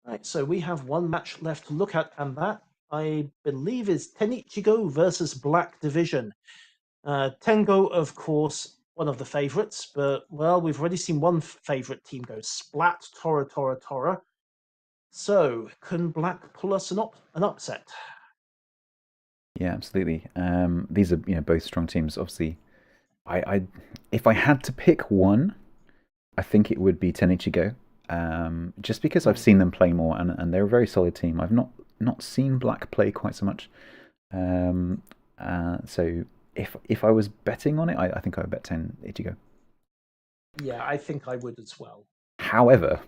Right, so we have one match left to look at, and that, I believe, is Tenichigo versus Black Division. Tengo, of course, one of the favorites, but, well, we've already seen one favorite team go splat, Tora, Tora, Tora. So, can Black pull us an upset? Yeah, absolutely. These are both strong teams. Obviously, I if I had to pick one, I think it would be Tenichigo. Just because I've Hmm. seen them play more, and they're a very solid team. I've not seen Black play quite so much. Um, so if I was betting on it, I think I would bet Tenichigo. Yeah, I think I would as well. However,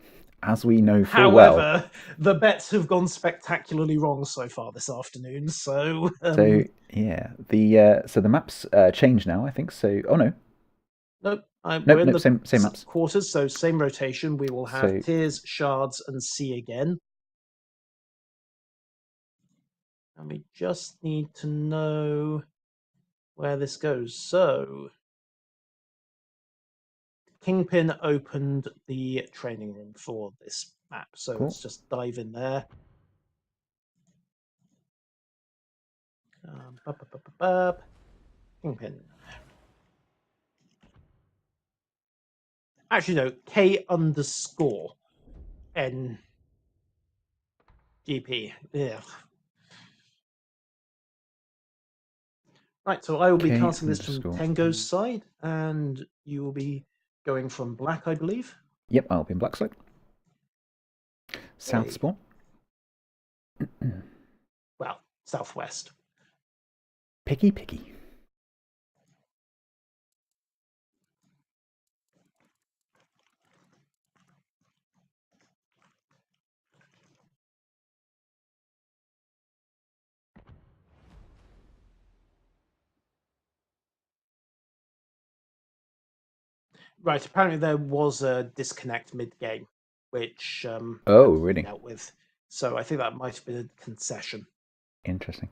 as we know full well, However, the bets have gone spectacularly wrong so far this afternoon, so so yeah, the maps change now. I think so. Oh no, nope. We're nope, in nope. the Same maps. quarters, so same rotation. We will have So Tears, Shards, and C again. And we just need to know where this goes. So, Kingpin opened the training room for this map, so cool. let's just dive in there. Bup, bup, bup, bup, bup. Kingpin. Actually, no, K underscore N GP. Yeah. Right, so I will be K casting this from underscore. Tengo's side, and you will be going from black, I believe. Yep, I'll be in black side. South Okay. spawn. Well, southwest. Picky, picky. Right, apparently there was a disconnect mid-game, which Oh, had to be really? dealt with. So I think that might have been a concession Interesting.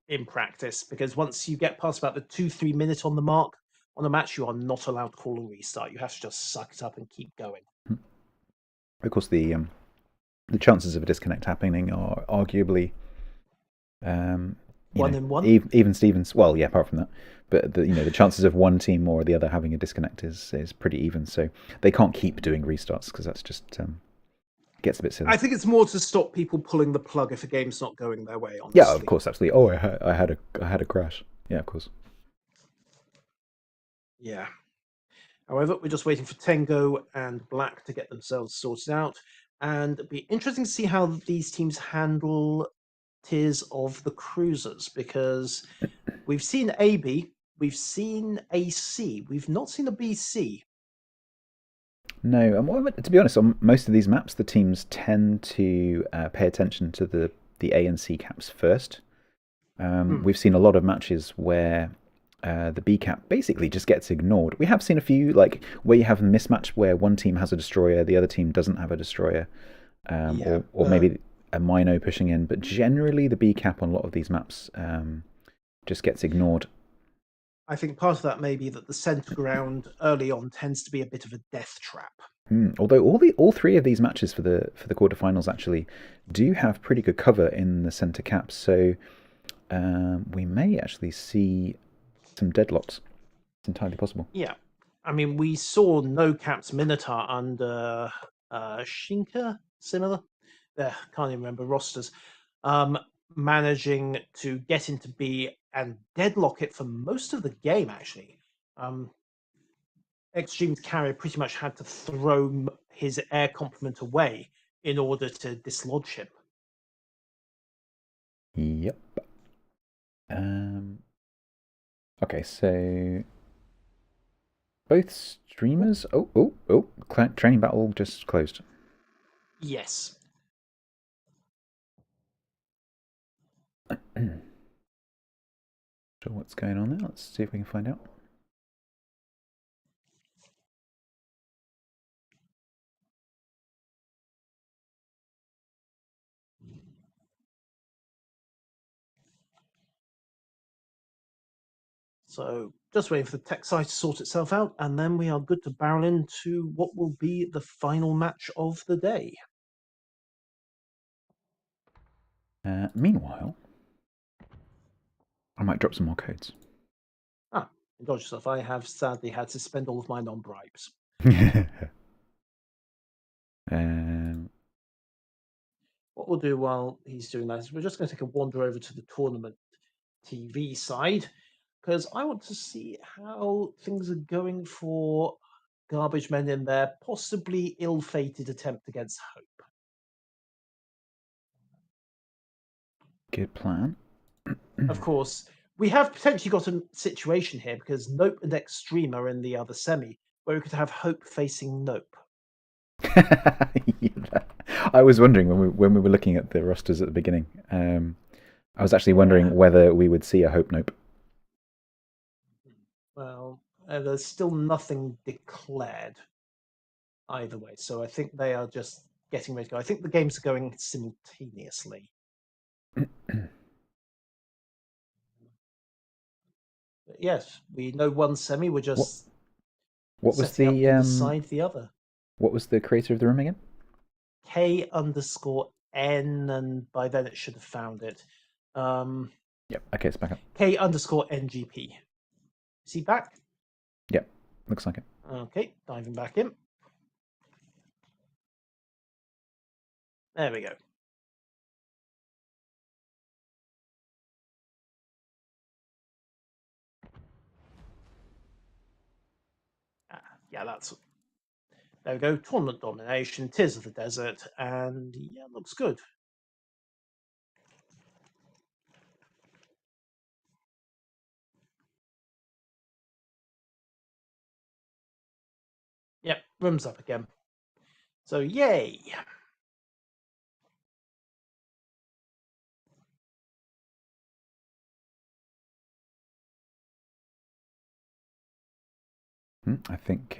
in practice, because once you get past about the 2-3 minute on the mark on a match, you are not allowed to call a restart. You have to just suck it up and keep going. Of course, the chances of a disconnect happening are arguably, um, One in one. even Stevens. Well, yeah, apart from that, but the chances of one team or the other having a disconnect is pretty even. So they can't keep doing restarts because that's just gets a bit silly. I think it's more to stop people pulling the plug if a game's not going their way, Yeah, of honestly. course, absolutely. Oh, I had a crash. Yeah, of course. Yeah. However, we're just waiting for Tengo and Black to get themselves sorted out. And it'd be interesting to see how these teams handle Tears of the Cruisers, because we've seen AB, we've seen AC, we've not seen a BC. No, and to be honest, on most of these maps, the teams tend to pay attention to the A and C caps first. Hmm. We've seen a lot of matches where the B cap basically just gets ignored. We have seen a few like where you have a mismatch where one team has a destroyer, the other team doesn't have a destroyer, Yeah, or maybe a Mino pushing in. But generally, the B cap on a lot of these maps just gets ignored. I think part of that may be that the center ground early on tends to be a bit of a death trap. Although all three of these matches for the quarterfinals actually do have pretty good cover in the center caps, so we may actually see some deadlocks. It's entirely possible. Yeah. I mean, we saw no caps Minotaur under Shinka, similar. Can't even remember rosters. Um, Managing to get into B and deadlock it for most of the game, actually. Um, Extreme's carrier pretty much had to throw his air complement away in order to dislodge him. Yep. Okay, so both Oh, streamers. Oh! Training battle just closed. yes. Sure, what's going on there? Let's see if we can find out. So just waiting for the tech side to sort itself out, and then we are good to barrel into what will be the final match of the day. Meanwhile, I might drop some more codes. Indulge yourself. I have sadly had to spend all of mine on bribes. um, What we'll do while he's doing that is we're just going to take a wander over to the tournament TV side because I want to see how things are going for Garbage Men in their possibly ill-fated attempt against Hope. good plan. Of course, we have potentially got a situation here because Nope and Extreme are in the other semi, where we could have Hope facing Nope. I was wondering when we were looking at the rosters at the beginning. I was actually wondering whether we would see a Hope Nope. Well, there's still nothing declared either way, so I think they are just getting ready to go. I think the games are going simultaneously. But yes, we know one semi. We're just what was setting the up to decide the other. What was the creator of the room again? K_N, and by then it should have found it. Yep. Okay, it's back up. K_NGP. Is he back? Yep. Looks like it. Okay, diving back in. There we go. Yeah, that's... There we go. Tournament domination, Tears of the Desert, and yeah, looks good. Yep, room's up again. So, yay! I think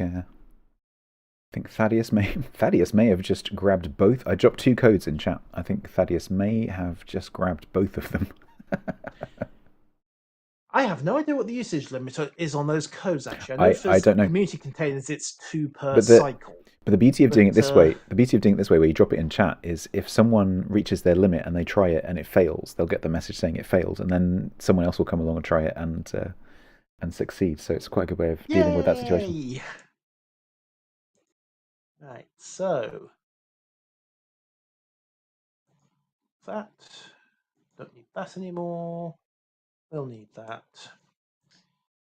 Thaddeus may have just grabbed both. I dropped 2 codes in chat. I think Thaddeus may have just grabbed both of them. I have no idea what the usage limit is on those codes. Actually, I know for I don't know. community containers it's 2 per cycle. But the beauty of doing it this way, where you drop it in chat, is if someone reaches their limit and they try it and it fails, they'll get the message saying it failed, and then someone else will come along and try it and succeed. So it's quite a good way of dealing with that situation. Right, so that, don't need that anymore. We'll need that.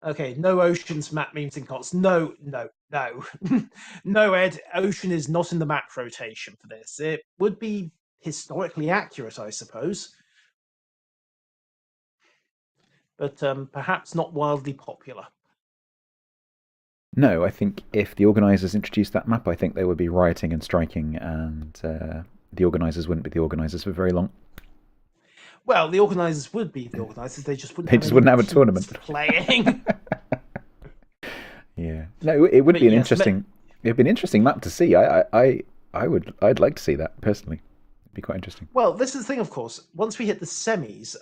Okay, no oceans map means in cots. No. No, Ed, ocean is not in the map rotation for this. It would be historically accurate, I suppose, but perhaps not wildly popular. No, I think if the organisers introduced that map, I think they would be rioting and striking, and the organisers wouldn't be the organisers for very long. Well, the organisers would be the organisers. They just wouldn't. Have a tournament playing. Yeah, no, it would be an interesting. It'd be an interesting map to see. I'd like to see that personally. It'd be quite interesting. Well, this is the thing, of course. Once we hit the semis,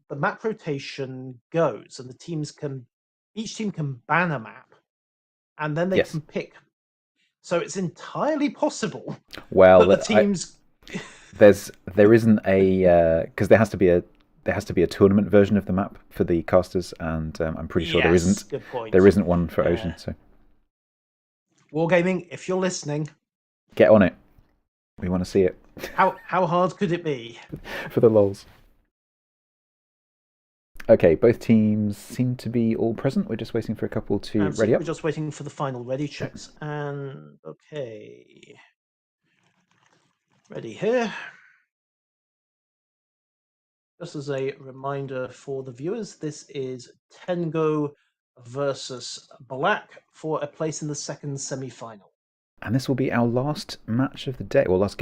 the map rotation goes, and each team can ban a map, and then they can pick. So it's entirely possible. Well, that the teams. There isn't a because there has to be a tournament version of the map for the casters, and I'm pretty sure there isn't. Good point. There isn't one for Ocean. So, Wargaming, if you're listening, get on it. We want to see it. How hard could it be? For the lols. Okay, both teams seem to be all present. We're just waiting for a couple to ready up. We're just waiting for the final ready checks. And okay. Ready here. Just as a reminder for the viewers, this is Tengo versus Black for a place in the second semi-final. And this will be our last match of the day, or last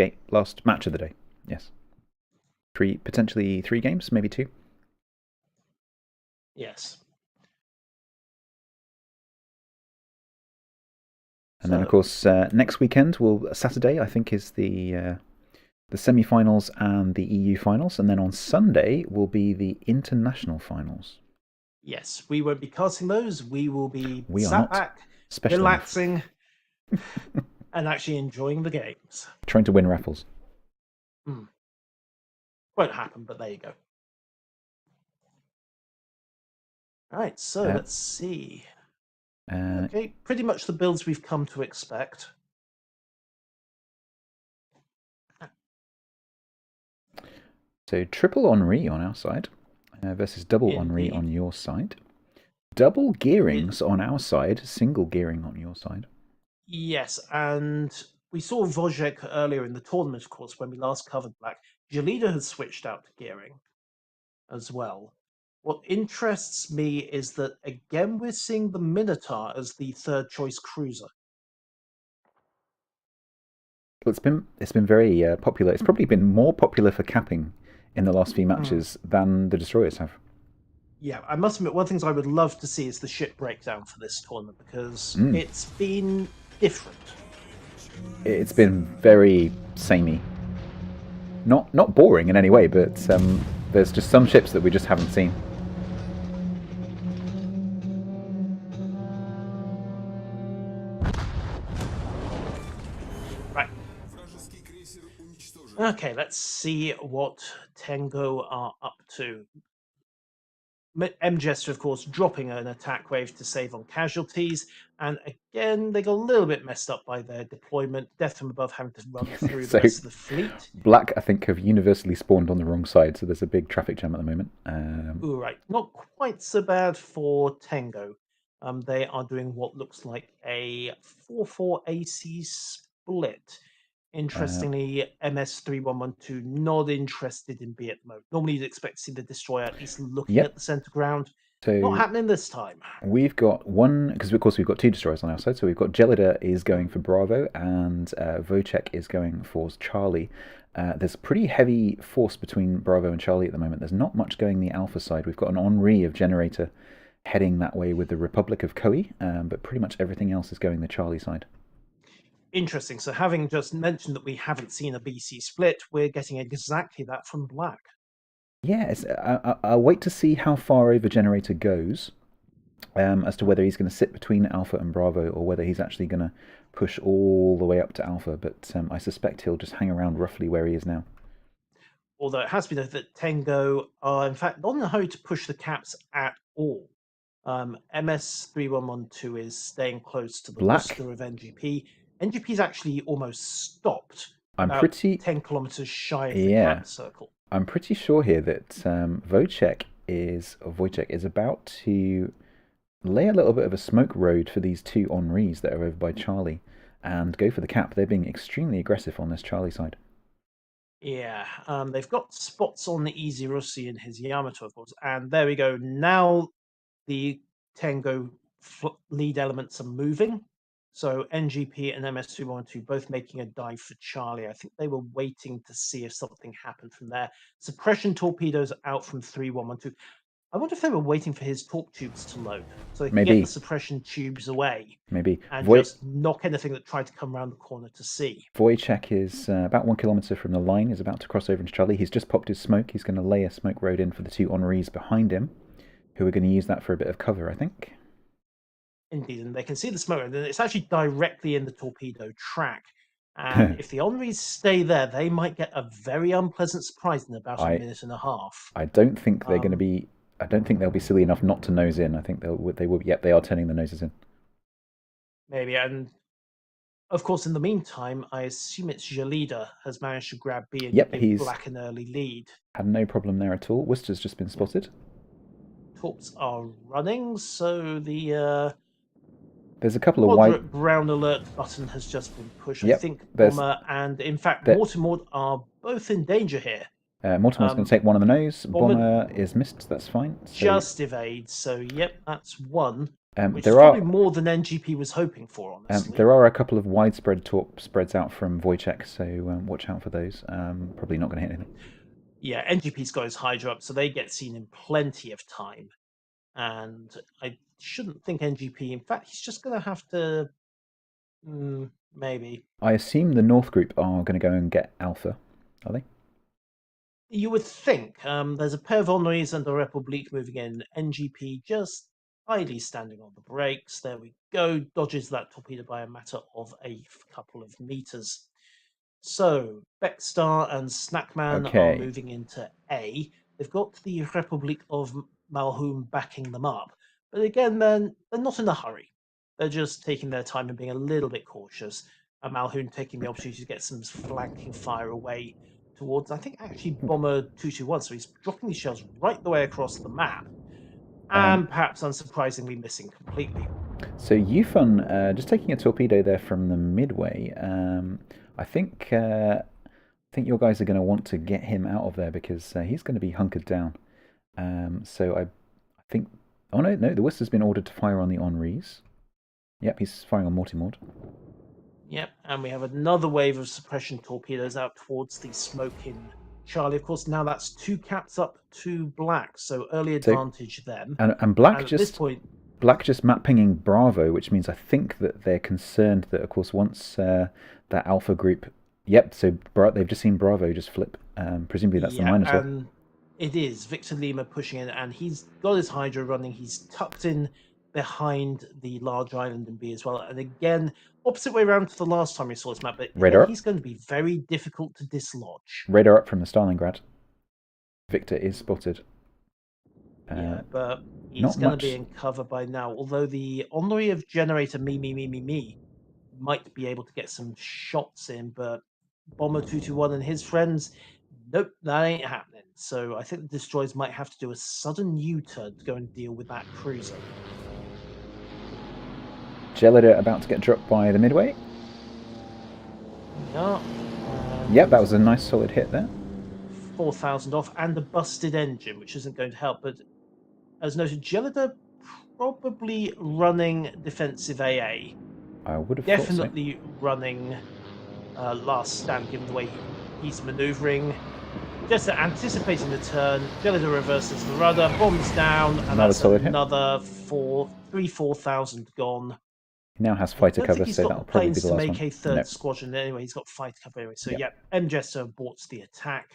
match of the day. Yes. Potentially 3 games, maybe 2. Yes. And then, of course, next weekend, Saturday, I think, is the semi-finals and the EU finals, and then on Sunday will be the international finals. Yes, we won't be casting those. We will be sat back, relaxing, and actually enjoying the games. Trying to win raffles. Won't happen, but there you go. All right, so let's see. Okay, pretty much the builds we've come to expect. So triple Henri on our side versus double Henri Indeed. on your side. Double gearings on our side, single gearing on your side. Yes, and we saw VIII earlier in the tournament, of course, when we last covered Black. Jalida has switched out to gearing as well. What interests me is that, again, we're seeing the Minotaur as the third choice cruiser. Well, it's been very popular. It's probably been more popular for capping in the last few matches than the destroyers have. Yeah, I must admit, one of the things I would love to see is the ship breakdown for this tournament because it's been different. It's been very samey. Not boring in any way, but there's just some ships that we just haven't seen. Right. Okay, let's see what Tengo are up to. M-Jester, of course, dropping an attack wave to save on casualties. And again, they got a little bit messed up by their deployment. Death from Above having to run through So the rest of the fleet. Black, I think, have universally spawned on the wrong side, so there's a big traffic jam at the moment. Ooh, right. Not quite so bad for Tango. They are doing what looks like a 4-4 AC split. Interestingly, MS3112 not interested in B at the moment. Normally, you'd expect to see the destroyer at least looking Yep. at the center ground. Not So happening this time. we've got one, because of course we've got two destroyers on our side. So we've got Gelida is going for Bravo and VIII is going for Charlie. There's pretty heavy force between Bravo and Charlie at the moment. There's not much going the Alpha side. We've got an Henri of Generator heading that way with the Republic of Koei, but pretty much everything else is going the Charlie side. Interesting. So, having just mentioned that we haven't seen a BC split, we're getting exactly that from Black. Yeah, I'll wait to see how far over Generator goes, as to whether he's going to sit between Alpha and Bravo or whether he's actually going to push all the way up to Alpha. But I suspect he'll just hang around roughly where he is now. Although it has been noted that Tengo are, in fact, not in a hurry to push the caps at all. MS3112 is staying close to the Black, roster of NGP. NGP's actually almost stopped I'm about pretty 10 kilometers shy of the yeah, cap circle. I'm pretty sure here that Wojciech is about to lay a little bit of a smoke road for these two Henris that are over by Charlie and go for the cap. They're being extremely aggressive on this Charlie side. Yeah, they've got spots on the Easy Russi and his Yamato, of course. And there we go. Now the Tango lead elements are moving. So NGP and MS312 both making a dive for Charlie. I think they were waiting to see if something happened from there. Suppression torpedoes out from 3112. I wonder if they were waiting for his torp tubes to load so they could get the Maybe, suppression tubes away maybe. and just knock anything that tried to come around the corner to see. Wojciech is about 1 kilometre from the line, is about to cross over into Charlie. He's just popped his smoke. He's going to lay a smoke road in for the two Henris behind him, who are going to use that for a bit of cover, I think. Indeed, and they can see the smoke, and it's actually directly in the torpedo track. And if the Henris stay there, they might get a very unpleasant surprise in about a minute and a half. I don't think they're going to be. I don't think they'll be silly enough not to nose in. I think they will. Yep, they are turning the noses in. Maybe, and of course, in the meantime, I assume it's Jalida has managed to grab B and give Black an early lead. Had no problem there at all. Worcester's just been spotted. Torps are running, so the there's a couple of moderate brown alert button has just been pushed. Yep, I think Bomber and, in fact, Mortimer are both in danger here. Mortimer's going to take one on the nose. Bomber is missed. That's fine. So, just evades. So, yep, that's one. Which there is probably more than NGP was hoping for, honestly. There are a couple of widespread torp spreads out from Wojciech, so watch out for those. Probably not going to hit anything. Yeah, NGP's got his Hydra up, so they get seen in plenty of time. And I shouldn't think NGP. In fact, he's just going to have to. Maybe. I assume the North group are going to go and get Alpha, are they? You would think. There's a pair of Henris and a Republique moving in. NGP just idly standing on the brakes. There we go. Dodges that torpedo by a matter of a couple of meters. So Beckstar and Snackman are Okay. moving into A. They've got the Republic of Malhoum backing them up, but again, they're not in a hurry. They're just taking their time and being a little bit cautious. And Malhoun taking the opportunity to get some flanking fire away towards, I think, actually Bomber 221. So he's dropping these shells right the way across the map, and perhaps unsurprisingly missing completely. So Yufun, just taking a torpedo there from the midway. I think your guys are going to want to get him out of there because he's going to be hunkered down. So I think. Oh no, the Worcester's been ordered to fire on the Henris. Yep, he's firing on Mortimord. Yep, and we have another wave of suppression torpedoes out towards the smoke in Charlie. Of course, now that's 2 caps up to Black, so early So advantage them. and Black And at this just point, map pinging Bravo, which means I think that they're concerned that, of course, once that Alpha group. Yep, so they've just seen Bravo just flip. Presumably that's the Minotaur. and it is Victor Lima pushing in, and he's got his Hydra running. He's tucked in behind the large island in B as well. And again, opposite way around to the last time we saw this map, but again, Radar. he's going to be very difficult to dislodge. Radar up from the Stalingrad. Victor is spotted. Yeah, but he's going to be in cover by now. Although the Honorary of Generator me might be able to get some shots in, but Bomber 221 and his friends, nope, that ain't happening. So I think the destroyers might have to do a sudden U-turn to go and deal with that cruiser. Gelida about to get dropped by the midway. Yeah. Yep, that was a nice solid hit there. 4,000 off and a busted engine, which isn't going to help. But as noted, Gelida probably running defensive AA. I would have definitely thought so. Running last stand, given the way he's maneuvering. Just anticipating the turn, Gelida reverses the rudder, bombs down, and that's another 4,000 gone. He now has fighter cover, so that'll probably be the last one. He's got planes to make a third squadron anyway. He's got fighter cover anyway. So yeah, M-Jester aborts the attack.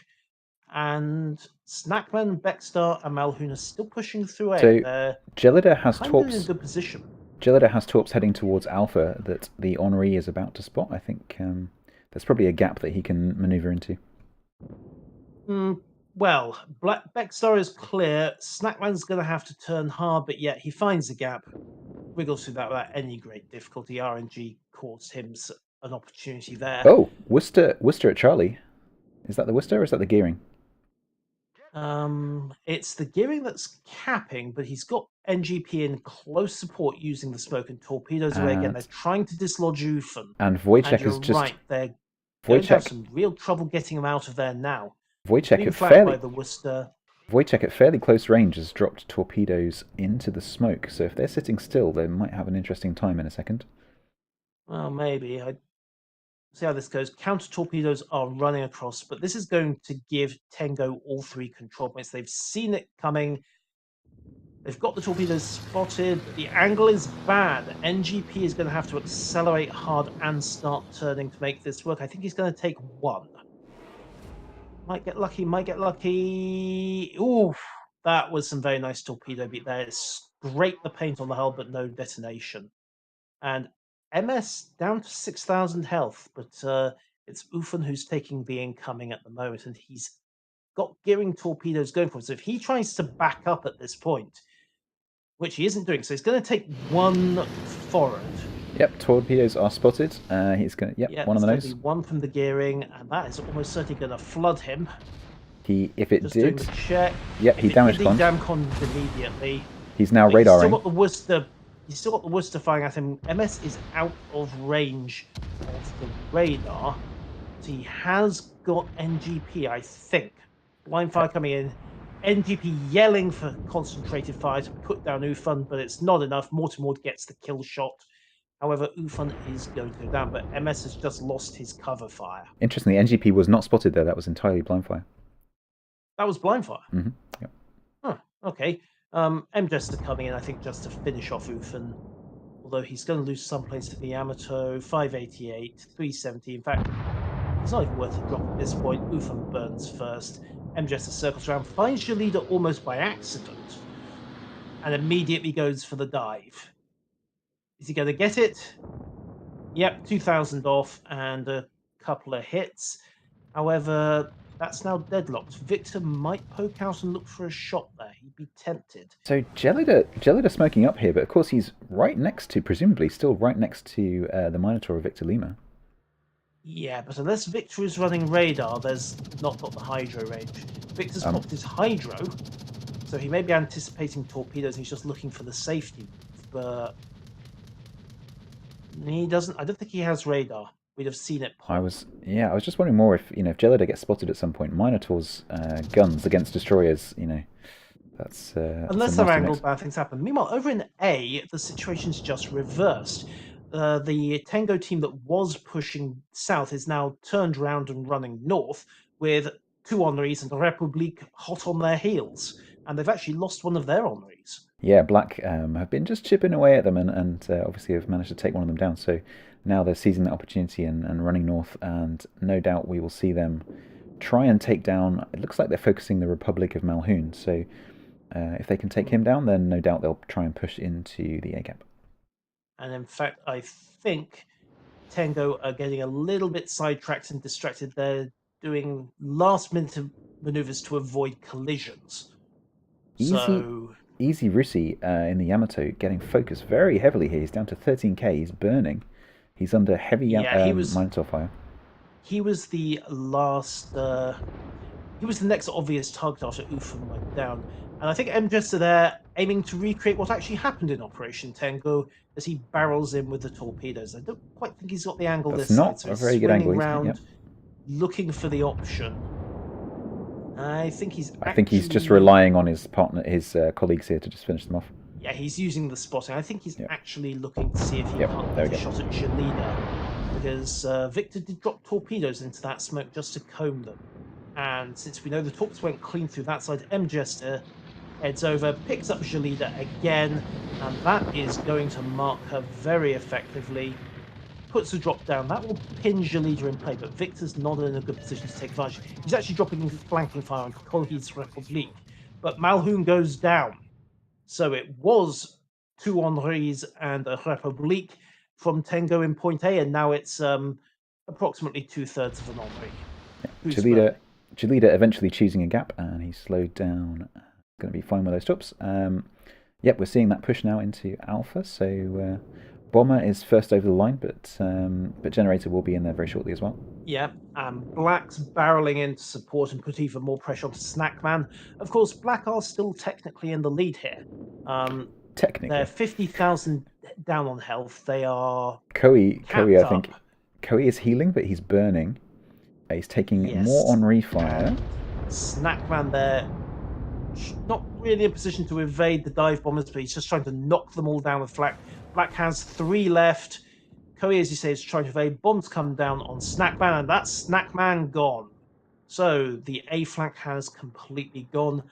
And Snackman, Beckstar, and Malhoun are still pushing through A. So Gelida has torps in a good position. Gelida has torps heading towards Alpha that the Honorary is about to spot. I think there's probably a gap that he can maneuver into. Well, Beckstar is clear. Snackman's going to have to turn hard, but yet he finds a gap, wiggles through that without any great difficulty. RNG caused him an opportunity there. Oh, Worcester at Charlie. Is that the Worcester or is that the gearing? It's the gearing that's capping, but he's got NGP in close support using the smoke and torpedoes away again. They're trying to dislodge Ufan. And VIII is just right. They're going to have some real trouble getting him out of there now. VIII at fairly close range has dropped torpedoes into the smoke, so if they're sitting still, they might have an interesting time in a second. Well, maybe. See how this goes. Counter torpedoes are running across, but this is going to give Tengo all 3 control points. They've seen it coming. They've got the torpedoes spotted. The angle is bad. NGP is going to have to accelerate hard and start turning to make this work. I think he's going to take 1. Might get lucky. Ooh, that was some very nice torpedo beat there. It scraped the paint on the hull, but no detonation. And MS down to 6,000 health, but it's Ufan who's taking the incoming at the moment, and he's got gearing torpedoes going for him. So if he tries to back up at this point, which he isn't doing, so he's going to take 1 forward. Yep, torpedoes are spotted. He's going to, one on the nose. 1 from the gearing, and that is almost certainly going to flood him. If it Just did, doing the check. Yep, he damaged one. He damconned immediately. He's now radaring. He's still got the Worcester. He's still got the Worcester firing at him. MS is out of range of the radar. So he has got NGP, I think. Blind fire coming in. NGP yelling for concentrated fire to put down Ufan, but it's not enough. Mortimord gets the kill shot. However, Ufan is going to go down, but MS has just lost his cover fire. Interestingly, NGP was not spotted there. That was entirely blind fire. That was blind fire? Mm-hmm. Yep. Huh, okay. M-Jester coming in, I think, just to finish off Ufan. Although he's going to lose some planes to the Yamato. 588, 370. In fact, it's not even worth a drop at this point. Ufan burns first. M-Jester circles around, finds your leader almost by accident, and immediately goes for the dive. Is he going to get it? Yep, 2,000 off, and a couple of hits. However, that's now deadlocked. Victor might poke out and look for a shot there. He'd be tempted. So Gelida smoking up here, but of course he's right next to, presumably still right next to the Minotaur of Victor Lima. Yeah, but unless Victor is running radar, there's not got the hydro range. Victor's popped his hydro, so he may be anticipating torpedoes. He's just looking for the safety move, but he doesn't. I don't think he has radar. We'd have seen it pop. I was just wondering more if if Gelida gets spotted at some point. Minotaur's guns against destroyers, that's unless they're angled, bad things happen. Meanwhile, over in A, the situation's just reversed. The Tango team that was pushing south is now turned around and running north with 2 Henris and the Republique hot on their heels. And they've actually lost one of their Henris. Yeah, Black have been just chipping away at them and obviously have managed to take one of them down. So now they're seizing that opportunity and running north, and no doubt we will see them try and take down. It looks like they're focusing the Republic of Malhoun. So if they can take him down, then no doubt they'll try and push into the A gap. And in fact, I think Tango are getting a little bit sidetracked and distracted. They're doing last-minute maneuvers to avoid collisions. Easy Russi in the Yamato getting focused very heavily here. He's down to 13k. He's burning. He's under heavy Minotaur fire. He was the last. He was the next obvious target after Ufum went down. And I think MJS are there aiming to recreate what actually happened in Operation Tango as he barrels in with the torpedoes. I don't quite think he's got the angle That's this not side, so a very good angle. Around, looking for the option. I think he's just relying on his colleagues here to just finish them off. Yeah, he's using the spotting. I think he's actually looking to see if he can't get a shot at Gelida, because Victor did drop torpedoes into that smoke just to comb them. And since we know the torps went clean through that side, MJS heads over, picks up Gelida again, and that is going to mark her very effectively. Puts the drop down. That will pin Gelida in play, but Victor's not in a good position to take advantage. He's actually dropping flanking fire on Colhe's Republique, but Malhoun goes down. So it was 2 Henris and a Republique from Tango in point A, and now it's approximately 2/3 of an Henri. Gelida eventually choosing a gap, and he's slowed down. Going to be fine with those stops. Yep, we're seeing that push now into Alpha. So Bomber is first over the line, but Generator will be in there very shortly as well. Yeah, Black's barreling in to support and put even more pressure on Snackman. Of course, Black are still technically in the lead here. Technically, they're 50,000 down on health. They are Koei, I think. Koei is healing, but he's burning. He's taking more Henri fire. Snackman there, not really in a position to evade the dive bombers, but he's just trying to knock them all down with flak. Black has 3 left. Koei, as you say, is trying to evade. Bombs come down on Snackman, and that's Snackman gone. So the A flank has completely gone.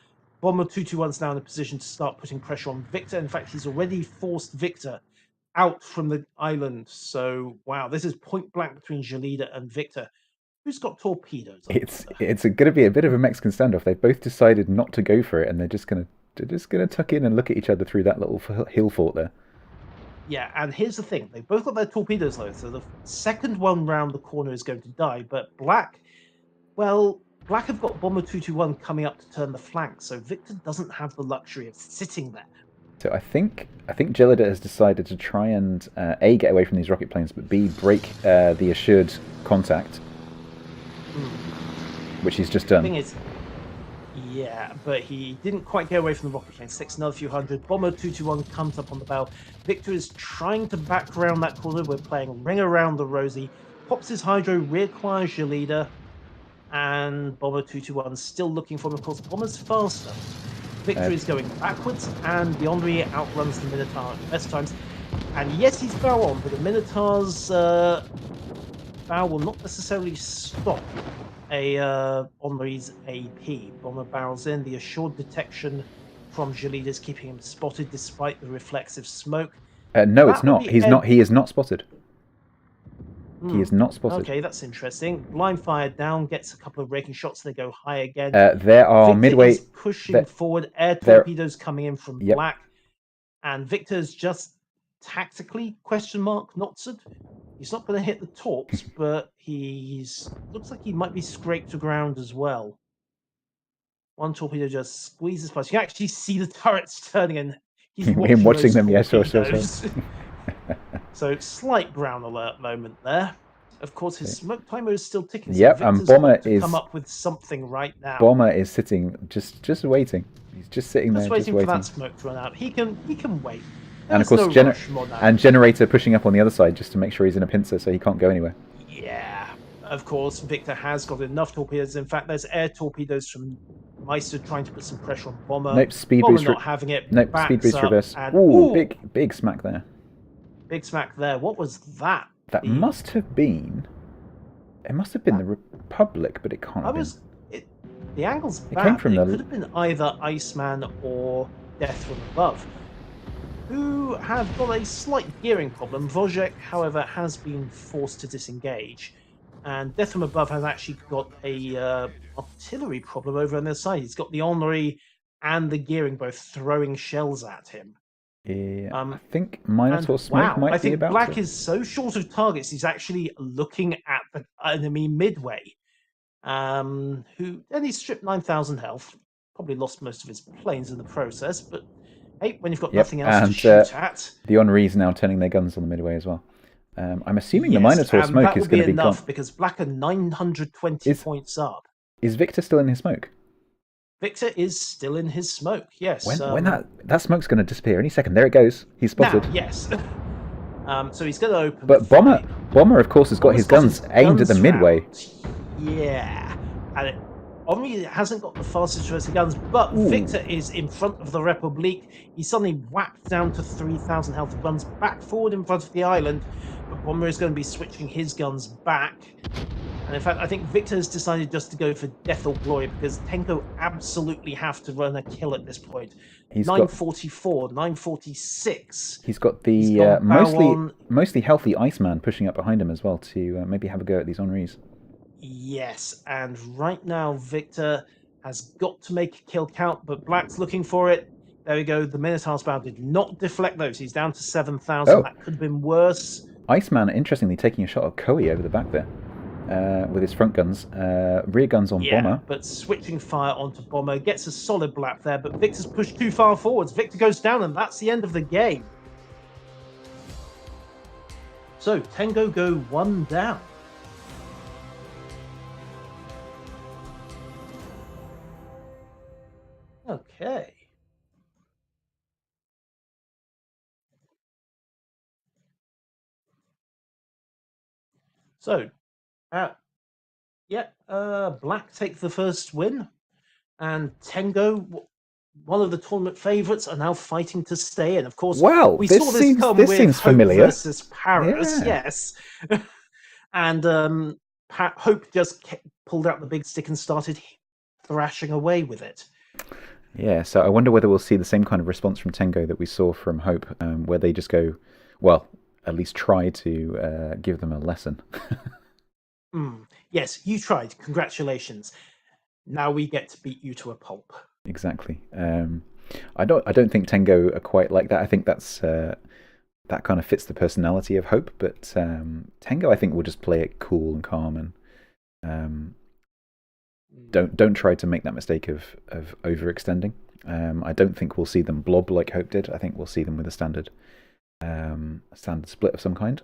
Bomber 221's now in a position to start putting pressure on Victor. In fact, he's already forced Victor out from the island. So, wow, this is point blank between Gelida and Victor. Who's got torpedoes? It's going to be a bit of a Mexican standoff. They've both decided not to go for it, and they're just going to tuck in and look at each other through that little hill fort there. Yeah, and here's the thing. They both got their torpedoes low, so the second one round the corner is going to die. But Black have got Bomber 221 coming up to turn the flank, so Victor doesn't have the luxury of sitting there. So I think Gelida has decided to try and A, get away from these rocket planes, but B, break the assured contact, which he's just done. The thing is, yeah, but he didn't quite get away from the rocket plane. Sticks another few hundred. Bomber 221 comes up on the bow. Victor is trying to back around that corner. We're playing Ring Around the Rosie. Pops his hydro, reacquires Gelida, and Bomber 221 still looking for him. Of course, Bomber's faster. Victor is going backwards, and the Henri outruns the Minotaur at the best times. And yes, he's bow on, but the Minotaur's bow will not necessarily stop a Henri's AP. Bomber barrels in. The assured detection from Gelida is keeping him spotted despite the reflexive smoke. No, it's not. He is not spotted. He is not spotted. Okay, that's interesting. Blind fire down, gets a couple of raking shots. They go high again. There are Victor midway is pushing forward. Air torpedoes coming in from Black, and Victor's just tactically ? Notsid. He's not going to hit the torps, but looks like he might be scraped to ground as well. One torpedo just squeezes past. You can actually see the turrets turning, and he's Him watching those them, yeah, torpedoes. sure. So slight brown alert moment there. Of course, his smoke timer is still ticking. Yep, so and Victor's Bomber got to is come up with something right now. Bomber is sitting, just waiting. He's just sitting there, Just just waiting for that smoke to run out. He can wait. And of There's course, no rush, and Generator pushing up on the other side just to make sure he's in a pincer, so he can't go anywhere. Yeah, of course, Victor has got enough torpedoes. In fact, there's air torpedoes from Meister trying to put some pressure on Bomber. Nope, speed Bomber boost. not having it. Nope, speed boost reverse. And, ooh, big smack there. Big smack there. What was that? That must have been. It must have been the Republic, but it can't have been. The angle's bad. It came from could have been either Iceman or Death from Above, who have got a slight gearing problem. VIII, however, has been forced to disengage, and Death from Above has actually got a artillery problem over on the other side. He's got the Honorary and the gearing both throwing shells at him. Yeah, I think Minotaur Smoke might be about Black is so short of targets, he's actually looking at the enemy midway, and he's stripped 9,000 health, probably lost most of his planes in the process, but hey, when you've got nothing else to shoot at... The Honoree's now turning their guns on the midway as well. I'm assuming the Minotaur Smoke is going to be enough gone. Because Black are 920 points up. Is Victor still in his smoke? Victor is still in his smoke, yes. When that smoke's going to disappear any second. There it goes. He's spotted. Now, yes. So he's going to open. But Bomber, of course, has got his guns aimed at the midway. Yeah. And Omri hasn't got the fastest choice of guns, but Victor is in front of the Republique. He suddenly whacked down to 3,000 health, runs back forward in front of the island, but Bomber is going to be switching his guns back. And in fact, I think Victor has decided just to go for death or glory, because Tenko absolutely have to run a kill at this point. He's 944, 946. He's got the mostly healthy Iceman pushing up behind him as well to maybe have a go at these Honorees. Yes, and right now Victor has got to make a kill count, but Black's looking for it. There we go. The Minotaur's bow did not deflect those. He's down to 7,000. That could have been worse. Iceman, interestingly, taking a shot at Koei over the back there. With his front guns, rear guns on Bomber. But switching fire onto Bomber, gets a solid blap there, but Victor's pushed too far forwards. Victor goes down, and that's the end of the game. So, Tengo go one down. Okay. So, Black take the first win, and Tengo, one of the tournament favourites, are now fighting to stay in. Of course, we saw this come with Hope familiar. Versus Paris, yes. And Hope just pulled out the big stick and started thrashing away with it. Yeah, so I wonder whether we'll see the same kind of response from Tengo that we saw from Hope, where they just go, well, at least try to give them a lesson. Yes, you tried. Congratulations. Now we get to beat you to a pulp. Exactly. I don't think Tengo are quite like that. I think that's that kind of fits the personality of Hope, but Tengo, I think, will just play it cool and calm and don't try to make that mistake of overextending. I don't think we'll see them blob like Hope did. I think we'll see them with a standard split of some kind.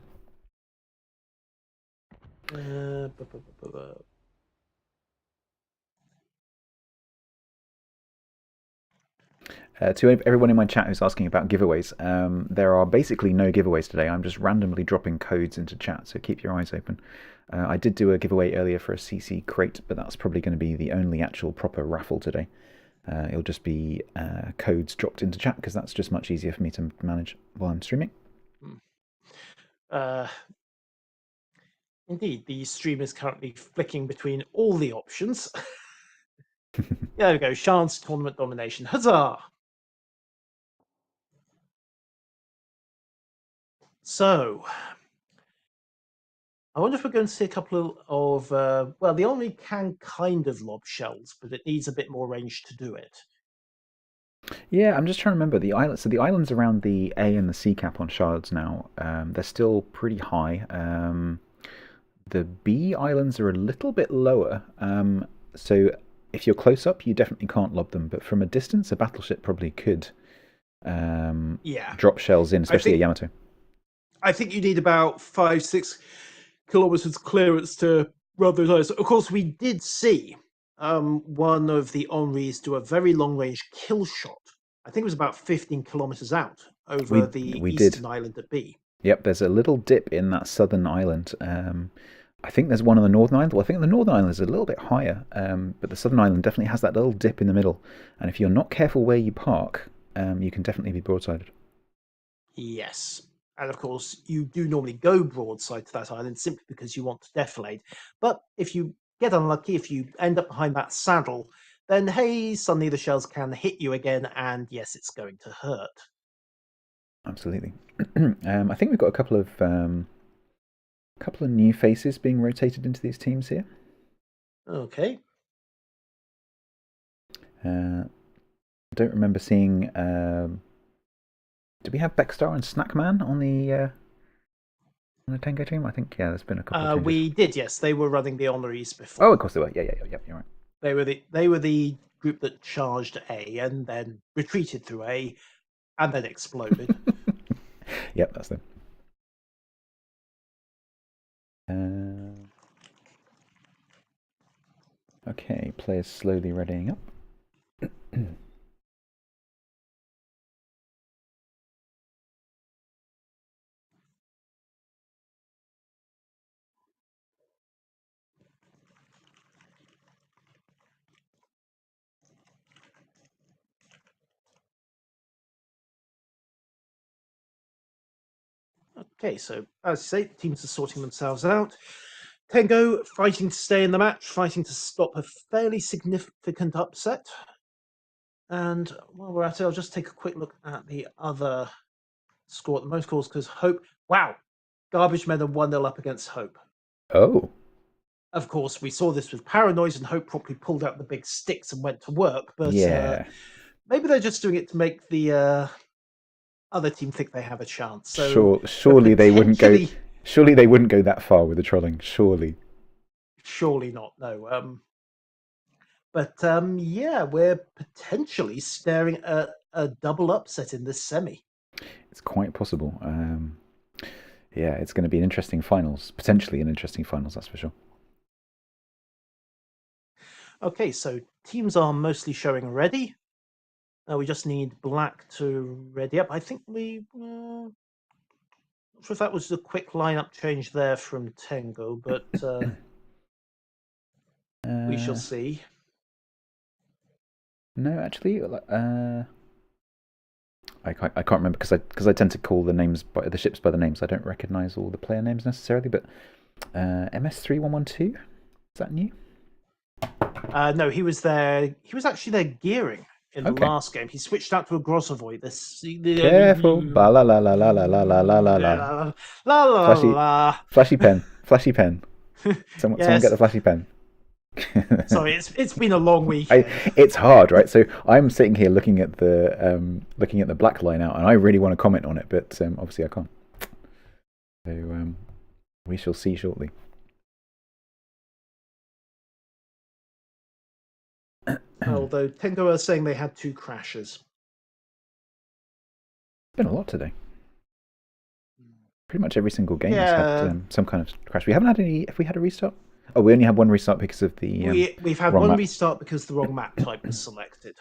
To everyone in my chat who's asking about giveaways, there are basically no giveaways today. I'm just randomly dropping codes into chat, so keep your eyes open. I did do a giveaway earlier for a CC crate, but that's probably going to be the only actual proper raffle today. It'll just be codes dropped into chat, because that's just much easier for me to manage while I'm streaming. Indeed, the stream is currently flicking between all the options. There we go, chance tournament domination. Huzzah! So, I wonder if we're going to see a couple of well, the Omni can kind of lob shells, but it needs a bit more range to do it. Yeah, I'm just trying to remember the islands. So the islands around the A and the C cap on shards now, they're still pretty high. The B islands are a little bit lower. So if you're close up, you definitely can't lob them. But from a distance, a battleship probably could Yeah, drop shells in, I especially a think Yamato. I think you need about 5-6 kilometers clearance to rub those eyes. Of course, we did see one of the Henris do a very long range kill shot. I think it was about 15 kilometers out over the We did. eastern island at B. Yep, there's a little dip in that southern island. I think there's one on the northern island. Well, I think the northern island is a little bit higher, but the southern island definitely has that little dip in the middle. And if you're not careful where you park, you can definitely be broadsided. Yes. And of course, you do normally go broadside to that island simply because you want to defilade. But if you get unlucky, if you end up behind that saddle, then hey, suddenly the shells can hit you again, and yes, it's going to hurt. Absolutely. I think we've got a couple of new faces being rotated into these teams here. Okay. I don't remember seeing. Did we have Beckstar and Snackman on the Tango team? I think there's been a couple of changes. We did, yes. They were running the Honorees before. Oh, of course they were. Yeah. You're right. They were the group that charged A and then retreated through A and then exploded. Yep, that's them. Okay, players slowly readying up. Okay, so as you say, teams are sorting themselves out. Tengo fighting to stay in the match, fighting to stop a fairly significant upset. And while we're at it, I'll just take a quick look at the other score at the most scores because Hope, wow, Garbage Men are 1-0 up against Hope. Oh. Of course, we saw this with Paranoise and Hope properly pulled out the big sticks and went to work, but Yeah. maybe they're just doing it to make the other team think they have a chance. So Surely they wouldn't go. potentially, Surely they wouldn't go that far with the trolling. Surely. surely not, no. But yeah, we're potentially staring at a double upset in this semi. It's quite possible. Yeah, it's going to be an interesting finals. Potentially an interesting finals, that's for sure. Okay, so teams are mostly showing ready. We just need black to ready up. I think not sure if that was a quick lineup change there from Tengo, but we shall see. No, actually, I can't remember because I tend to call the names by the ships by the names. I don't recognise all the player names necessarily. But MS3112, is that new? No, he was there. He was actually there gearing in the Okay. last game. He switched out to a Grossovoy. Careful. Ba la la la la la la la la la la. La la la Flashy, la. flashy pen, flashy pen. Someone get Yes. the flashy pen. Sorry, it's been a long weekend. It's hard, right? So I'm sitting here looking at the black line out, and I really want to comment on it, but obviously I can't. So we shall see shortly. Although Tengo are saying they had 2 crashes. It's been a lot today. Pretty much every single game has had some kind of crash. We haven't had any. Have we had a restart? Oh, we only had one restart because of the. We've had wrong one map. restart because the wrong map type was selected.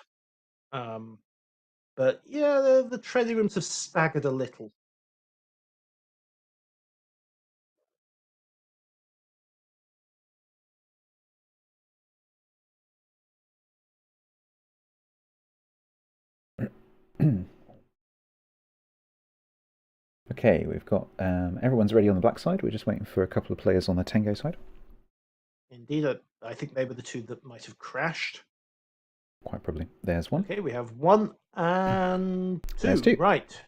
But yeah, the training rooms have staggered a little. Okay, we've got everyone's ready on the black side. We're just waiting for a couple of players on the Tango side. Indeed, I think they were the 2 that might have crashed. Quite probably. There's one. Okay, we have 1 and 2. There's 2. Right.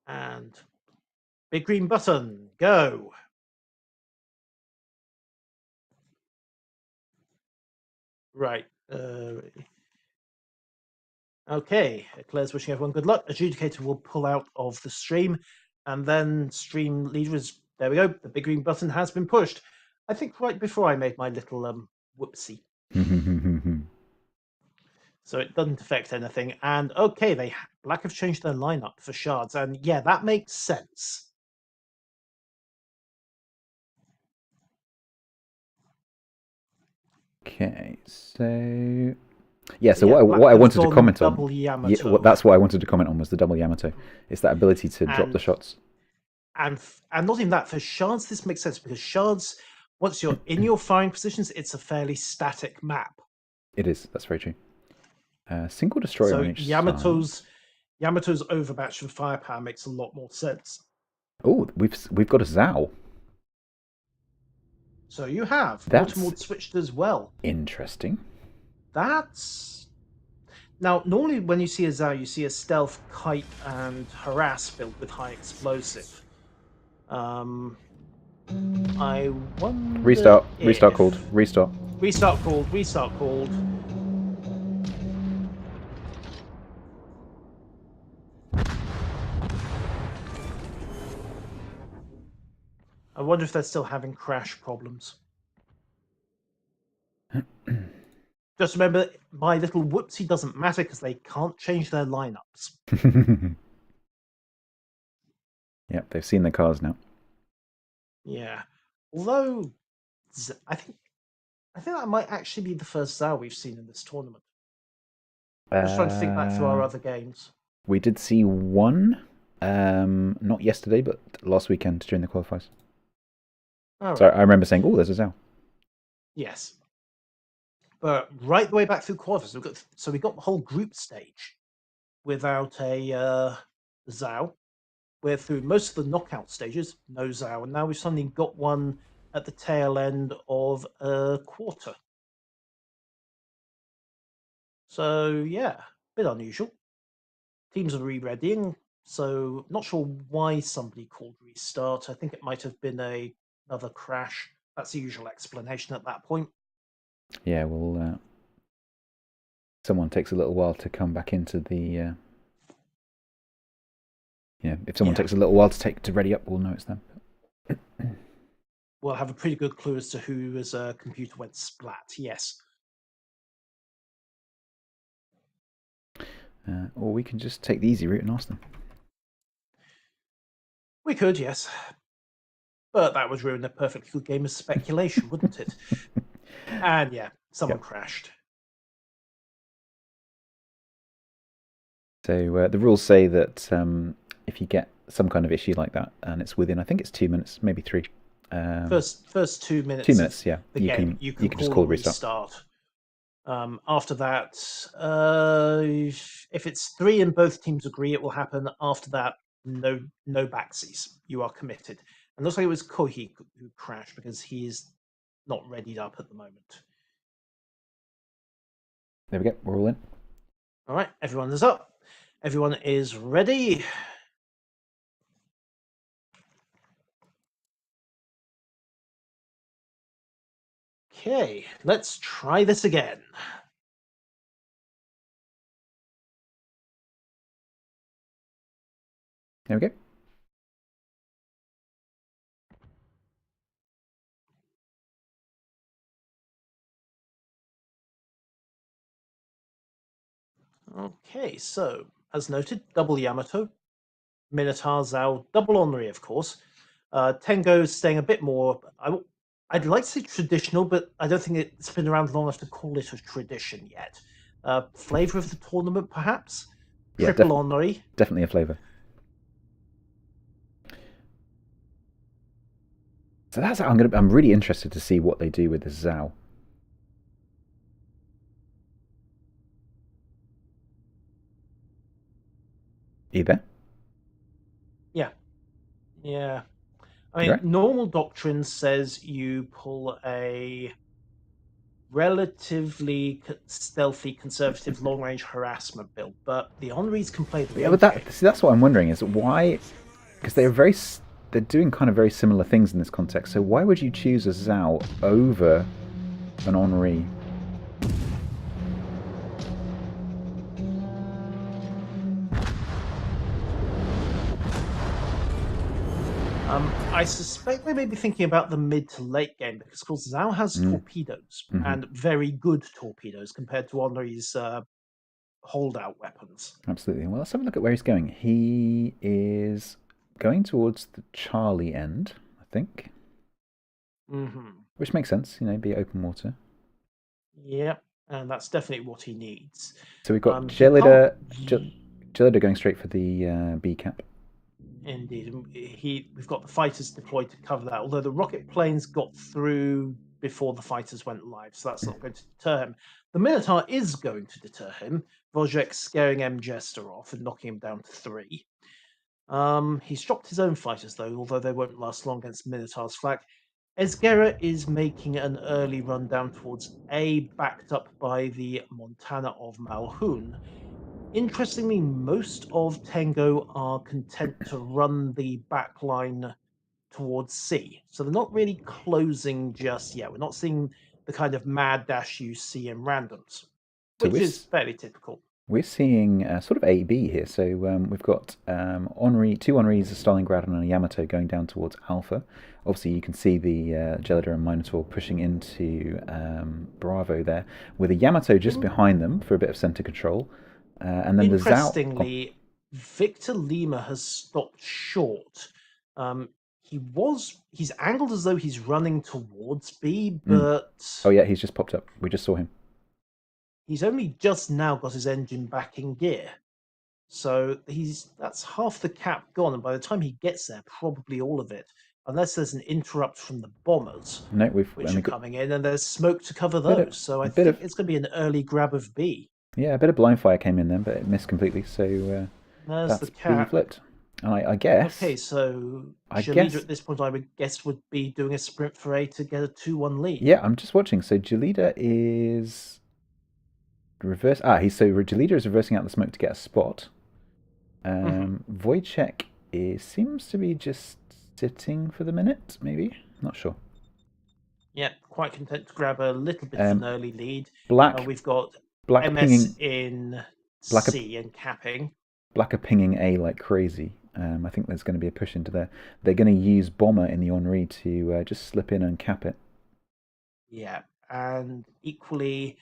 And big green button, go. Right. Okay. Claire's wishing everyone good luck. Adjudicator will pull out of the stream, and then stream leader is there. We go. The big green button has been pushed. I think right before I made my little whoopsie. So it doesn't affect anything. And okay, Black have changed their lineup for shards, and yeah, that makes sense. Okay, so yeah, so Yeah, what I have wanted to gone comment on, double yeah, Yamato. that's what I wanted to comment on was the double Yamato. It's that ability to drop the shots. And not even that, for shards, this makes sense because shards, once you're in your firing positions, it's a fairly static map. It is. That's very true. Single destroyer So on each side. Yamato's overmatch for firepower makes a lot more sense. Oh, we've got a Zhao. So you have That's Autumn switched as well. Interesting. That's now normally when you see a Zhao, you see a stealth, kite, and harass build with high explosive. I wonder. Restart called. Restart called. I wonder if they're still having crash problems. Just remember, my little whoopsie doesn't matter because they can't change their lineups. Yep, they've seen the cars now. Yeah, although I think that might actually be the first Zhao we've seen in this tournament. I'm just trying to think back through our other games. We did see one, not yesterday, but last weekend during the qualifiers. Right. So I remember saying, "Oh, there's a Zhao." Yes, but right the way back through qualifiers, we got the whole group stage without a Zhao. We're through most of the knockout stages, no Zhao, and now we've suddenly got one at the tail end of a quarter. So yeah, a bit unusual. Teams are re-readying, so not sure why somebody called restart. I think it might have been another crash. That's the usual explanation at that point. Yeah, well, someone takes a little while to come back into the. Yeah, if someone takes a little while to ready up, we'll know it's them. We'll have a pretty good clue as to whose computer went splat, yes. Or we can just take the easy route and ask them. We could, yes. But that would ruin a perfectly good game of speculation, wouldn't it? And yeah, someone crashed. So the rules say that if you get some kind of issue like that and it's within, I think it's 2 minutes, maybe 3. First 2 minutes. 2 minutes, yeah. The game, you can just call restart. After that, if it's 3 and both teams agree, it will happen. After that, no backsies. You are committed. And looks like it was Kohi who crashed because he is not readied up at the moment. There we go. We're all in. All right, everyone is up. Everyone is ready. Okay, let's try this again. There we go. Okay, so as noted, double Yamato, Minotaur, Zhao, double Henri, of course. Tengo's staying a bit more. I'd like to say traditional, but I don't think it's been around long enough to call it a tradition yet. Flavor of the tournament, perhaps. Yeah, Triple Henri. Definitely a flavor. So that's I'm really interested to see what they do with the Zhao. Either. Yeah. I mean, normal doctrine says you pull a relatively stealthy, conservative, long-range harassment build, but the Henris can play the but that's what I'm wondering is why, because they're doing kind of very similar things in this context. So why would you choose a Zhao over an Henri? I suspect they may be thinking about the mid to late game because, of course, Zhao has Mm. torpedoes Hmm. and very good torpedoes compared to Henri's holdout weapons. Absolutely. Well, let's have a look at where he's going. He is going towards the Charlie end, I think, Hmm. which makes sense. Be open water. Yep, and that's definitely what he needs. So we've got He can't. Gelida going straight for the B cap. Indeed, we've got the fighters deployed to cover that. Although the rocket planes got through before the fighters went live, so that's not going to deter him. The Minotaur is going to deter him. VIII scaring M Jester off and knocking him down to 3. He's dropped his own fighters though, although they won't last long against Minotaur's flak. Esguerra is making an early run down towards A, backed up by the Montana of Malhoun. Interestingly, most of Tango are content to run the back line towards C. So they're not really closing just yet. We're not seeing the kind of mad dash you see in randoms, So which is fairly typical. we're seeing sort of A B here. So we've got two Henris, a Stalingrad, and a Yamato going down towards Alpha. Obviously, you can see the Gelida and Minotaur pushing into Bravo there, with a Yamato just behind them for a bit of center control. And then the Zhao. Interestingly, Victor Lima has stopped short. He's angled as though he's running towards B, but Oh yeah, he's just popped up. We just saw him. he's only just now got his engine back in gear. So that's half the cap gone, and by the time he gets there, probably all of it, unless there's an interrupt from the bombers, No, we've which only are got coming in, and there's smoke to cover bit of, those. So I a bit think of it's going to be an early grab of B. yeah, a bit of blind fire came in then, but it missed completely. So There's the that's B cap. flipped. And I guess Okay, so I Shalida guess at this point, I would guess, would be doing a sprint for A to get a 2-1 lead. yeah, I'm just watching. So Gelida is reverse. Gelida is reversing out the smoke to get a spot. VIII seems to be just sitting for the minute, maybe. Not sure. Yeah, quite content to grab a little bit of an early lead. Black We've got Black MS pinging in Black C and capping. Black are pinging A like crazy. I think there's going to be a push into there. They're going to use Bomber in the Henri to just slip in and cap it. Yeah, and equally,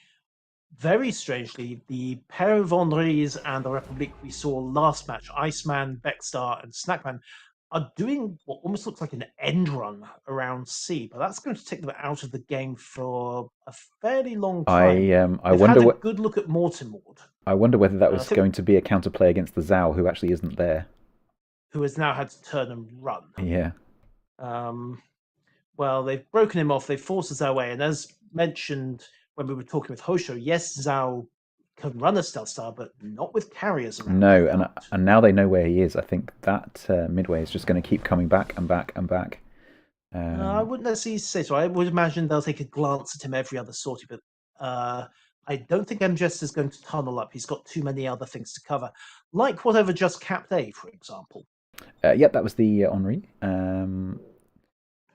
very strangely, the pair of Henris and the Republic we saw last match, Iceman, Beckstar, and Snackman, are doing what almost looks like an end run around C, but that's going to take them out of the game for a fairly long time. I They've wonder had a what good look at Mortimord, I wonder whether that was I think, going to be a counterplay against the Zhao, who actually isn't there. who has now had to turn and run. Yeah. Um, well, they've broken him off, they've forced Zhao away, and as mentioned when we were talking with Hosho, yes, Zhao can run a stealth star, but not with carriers around. No, and now they know where he is. I think that midway is just going to keep coming back and back and back. I wouldn't necessarily say so. I would imagine they'll take a glance at him every other sortie, but I don't think MGS is going to tunnel up. He's got too many other things to cover, like whatever just capped A, for example. Yep, that was the Henri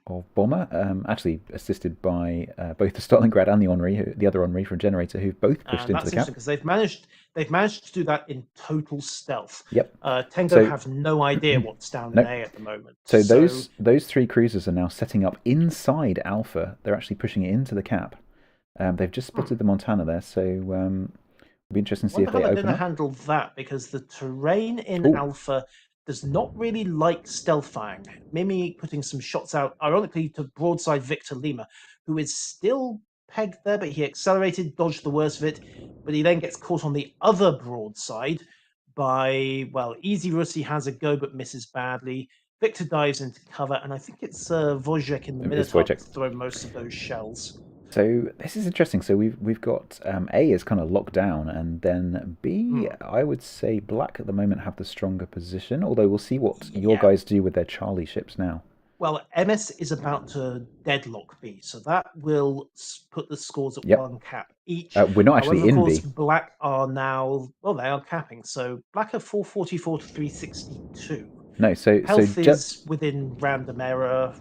of Bomber, actually assisted by both the Stalingrad and the Henri, the other Henri from Generator, who've both pushed into the cap. Because they've managed to do that in total stealth. Yep. Tango have no idea what's down in A at the moment. So those three cruisers are now setting up inside Alpha. They're actually pushing it into the cap. They've just spotted the Montana there, so it'll be interesting to see if they open up. How they're going to handle that, because the terrain in Alpha does not really like stealth firing. Mimi putting some shots out, ironically, to broadside Victor Lima, who is still pegged there, but he accelerated, dodged the worst of it, but he then gets caught on the other broadside by, well, Easy Russi has a go but misses badly. Victor dives into cover, and I think it's VIII in the Minotaur to throw most of those shells. So this is interesting. So we've got A is kind of locked down, and then B, I would say Black at the moment have the stronger position. Although we'll see what your guys do with their Charlie ships now. Well, MS is about to deadlock B, so that will put the scores at 1 cap each. We're not actually in B. Black are now, well, they are capping. So Black are 444 to 362. No, so health is within random error.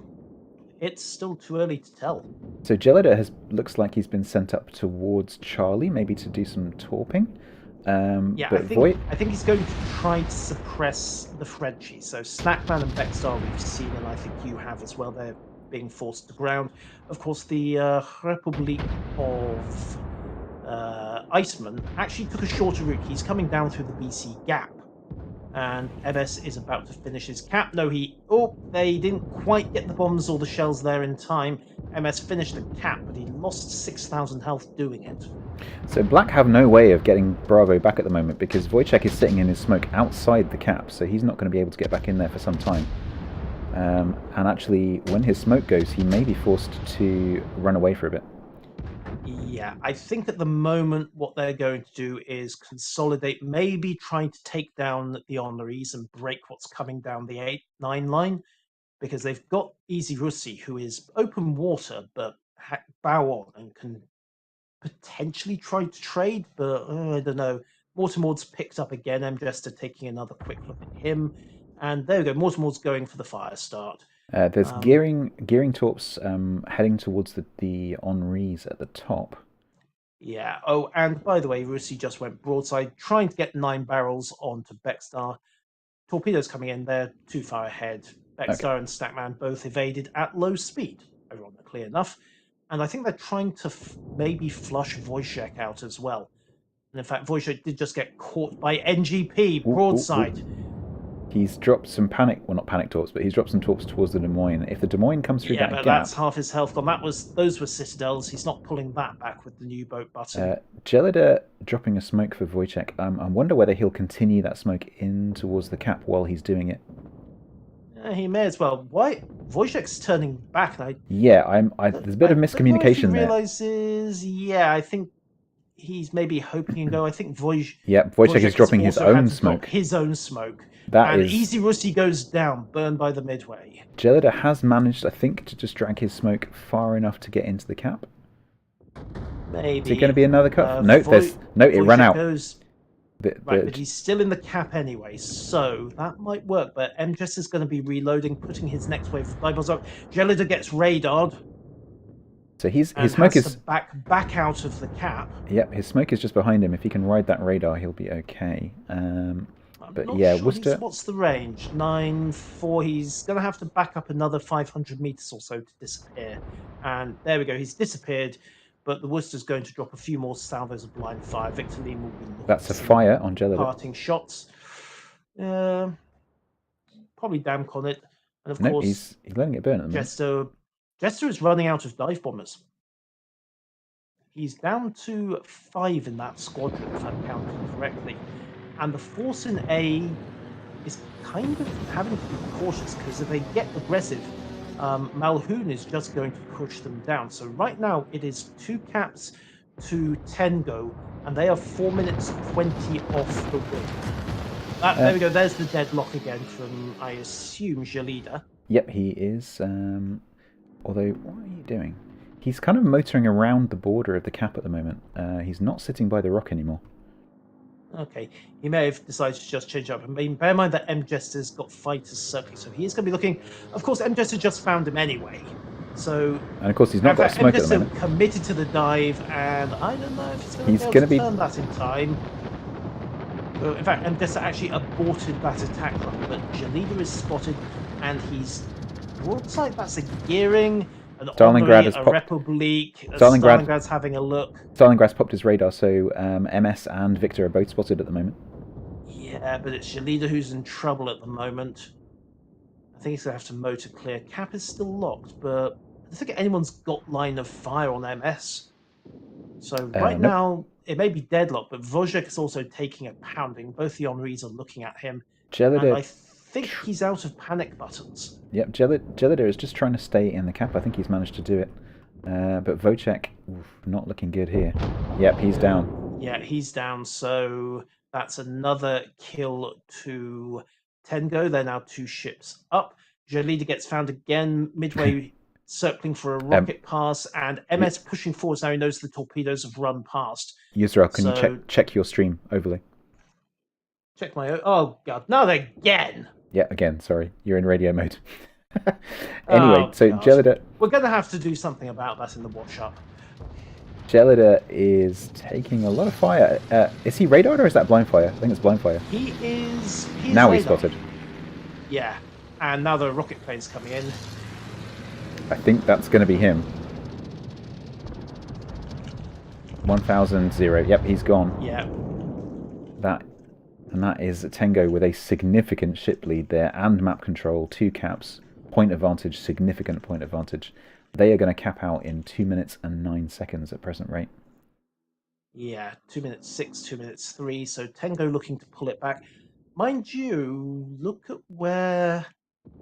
It's still too early to tell. So Gelida looks like he's been sent up towards Charlie, maybe to do some torping. Yeah, But Void, I think he's going to try to suppress the Frenchie. So Snackman and Bexstar we've seen, and I think you have as well. They're being forced to ground. Of course, the Republic of Iceman actually took a shorter route. He's coming down through the BC Gap, and MS is about to finish his cap. No, they didn't quite get the bombs or the shells there in time. MS finished the cap, but he lost 6,000 health doing it. so Black have no way of getting Bravo back at the moment because VIII is sitting in his smoke outside the cap, so he's not going to be able to get back in there for some time. And actually, when his smoke goes, he may be forced to run away for a bit. Yeah, I think at the moment what they're going to do is consolidate, maybe trying to take down the Honorees and break what's coming down the 8-9 line, because they've got Easy Russi, who is open water, but bow on and can potentially try to trade, but I don't know. Mortimer's picked up again. I'm just taking another quick look at him. And there we go. Mortimer's going for the fire start. There's gearing torps heading towards the Henris at the top. Yeah. Oh, and by the way, Russi just went broadside, trying to get 9 barrels onto Bexstar. Torpedoes coming in. They're too far ahead. Bexstar and Stackman both evaded at low speed, ironically enough. And I think they're trying to maybe flush Wojciech out as well. And in fact, Wojciech did just get caught by NGP broadside. He's dropped some not panic torps, but he's dropped some torps towards the Des Moines. If the Des Moines comes through that but gap, that's half his health gone. Those were Citadels. He's not pulling that back with the new boat button. Gelida dropping a smoke for Wojciech. I wonder whether he'll continue that smoke in towards the cap while he's doing it. He may as well. Why? Wojciech's turning back. There's a bit of miscommunication there. Realizes, I think he's maybe hoping and go. I think Wojciech is dropping his own smoke. His own smoke. And Easy Russi goes down, burned by the midway. Gelida has managed, I think, to just drag his smoke far enough to get into the cap. Maybe. Is it going to be another cut? It ran out. But he's still in the cap anyway, so that might work. But MJS is going to be reloading, putting his next wave of dive up. Gelida gets radared. So his smoke is back out of the cap. Yep, his smoke is just behind him. If he can ride that radar, he'll be okay. Worcester. What's the range? 9-4. He's going to have to back up another 500 meters or so to disappear. And there we go. He's disappeared. But the Worcester's going to drop a few more salvos of blind fire. Victor Lim will be looking. That's a fire on Gelida. Parting shots. Probably damp on it. And of course, he's letting it burn at the moment. Jester is running out of dive bombers. He's down to 5 in that squadron, if I'm counting correctly. And the force in A is kind of having to be cautious, because if they get aggressive, Malhoun is just going to push them down. So right now it is 2 caps to 10 go, and they are 4 minutes 20 off the win. There we go. There's the deadlock again from, I assume, Gelida. Yep, he is. Although, what are you doing? He's kind of motoring around the border of the cap at the moment. He's not sitting by the rock anymore. Okay, he may have decided to just change up. I mean, bear in mind that M-Jester's got fighters circling, so he is going to be looking. Of course, M-Jester just found him anyway. So, and of course, he's not got smoke at the moment. Committed to the dive, and I don't know if he's going to be able to turn that in time. In fact, M-Jester actually aborted that attack run, but Gelida is spotted, and he's broadside. That's a gearing. Stalingrad has popped. Republic. Stalingrad's having a look. Stalingrad's popped his radar, so MS and Victor are both spotted at the moment. Yeah, but it's Gelida who's in trouble at the moment. I think he's going to have to motor clear. Cap is still locked, but I don't think anyone's got line of fire on MS. So right now, it may be deadlock, but Wojciech is also taking a pounding. Both the Henris are looking at him. Gelida, and I think he's out of panic buttons. Yep, Gelida is just trying to stay in the cap. I think he's managed to do it. But Wojciech, not looking good here. Yep, he's down. Yeah, he's down. So that's another kill to Tengo. They're now 2 ships up. Gelida gets found again midway, circling for a rocket pass, and MS pushing forward. Now he knows the torpedoes have run past. Yusra, can you check your stream overlay? Check my... Oh, God. Not again! Yeah, again, sorry. You're in radio mode. Anyway, so Gelida... We're going to have to do something about that in the watch-up. Gelida is taking a lot of fire. Is he radared or is that blind fire? I think it's blind fire. He's now radar. he's spotted. Yeah, and now the rocket plane's coming in. I think that's going to be him. 1000 0. Yep, he's gone. Yeah. That is Tengo with a significant ship lead there and map control, 2 caps, point advantage, significant point advantage. They are going to cap out in 2 minutes and 9 seconds at present rate. Yeah, 2 minutes 6, 2 minutes 3. So Tengo looking to pull it back. Mind you, look at where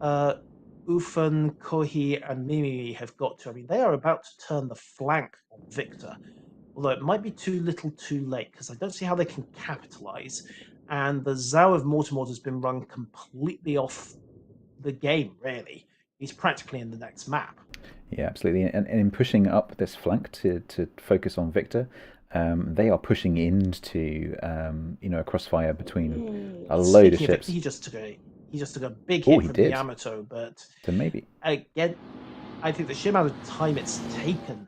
Ufun, Kohi, and Mimi have got to. I mean, they are about to turn the flank on Victor. Although it might be too little too late, because I don't see how they can capitalize. And the Zhao of Mortemort has been run completely off the game, really. He's practically in the next map. Yeah, absolutely. And in pushing up this flank to focus on Victor, they are pushing into a crossfire between a load of ships. He just took a big hit from the Yamato, but so maybe again, I think the sheer amount of time it's taken.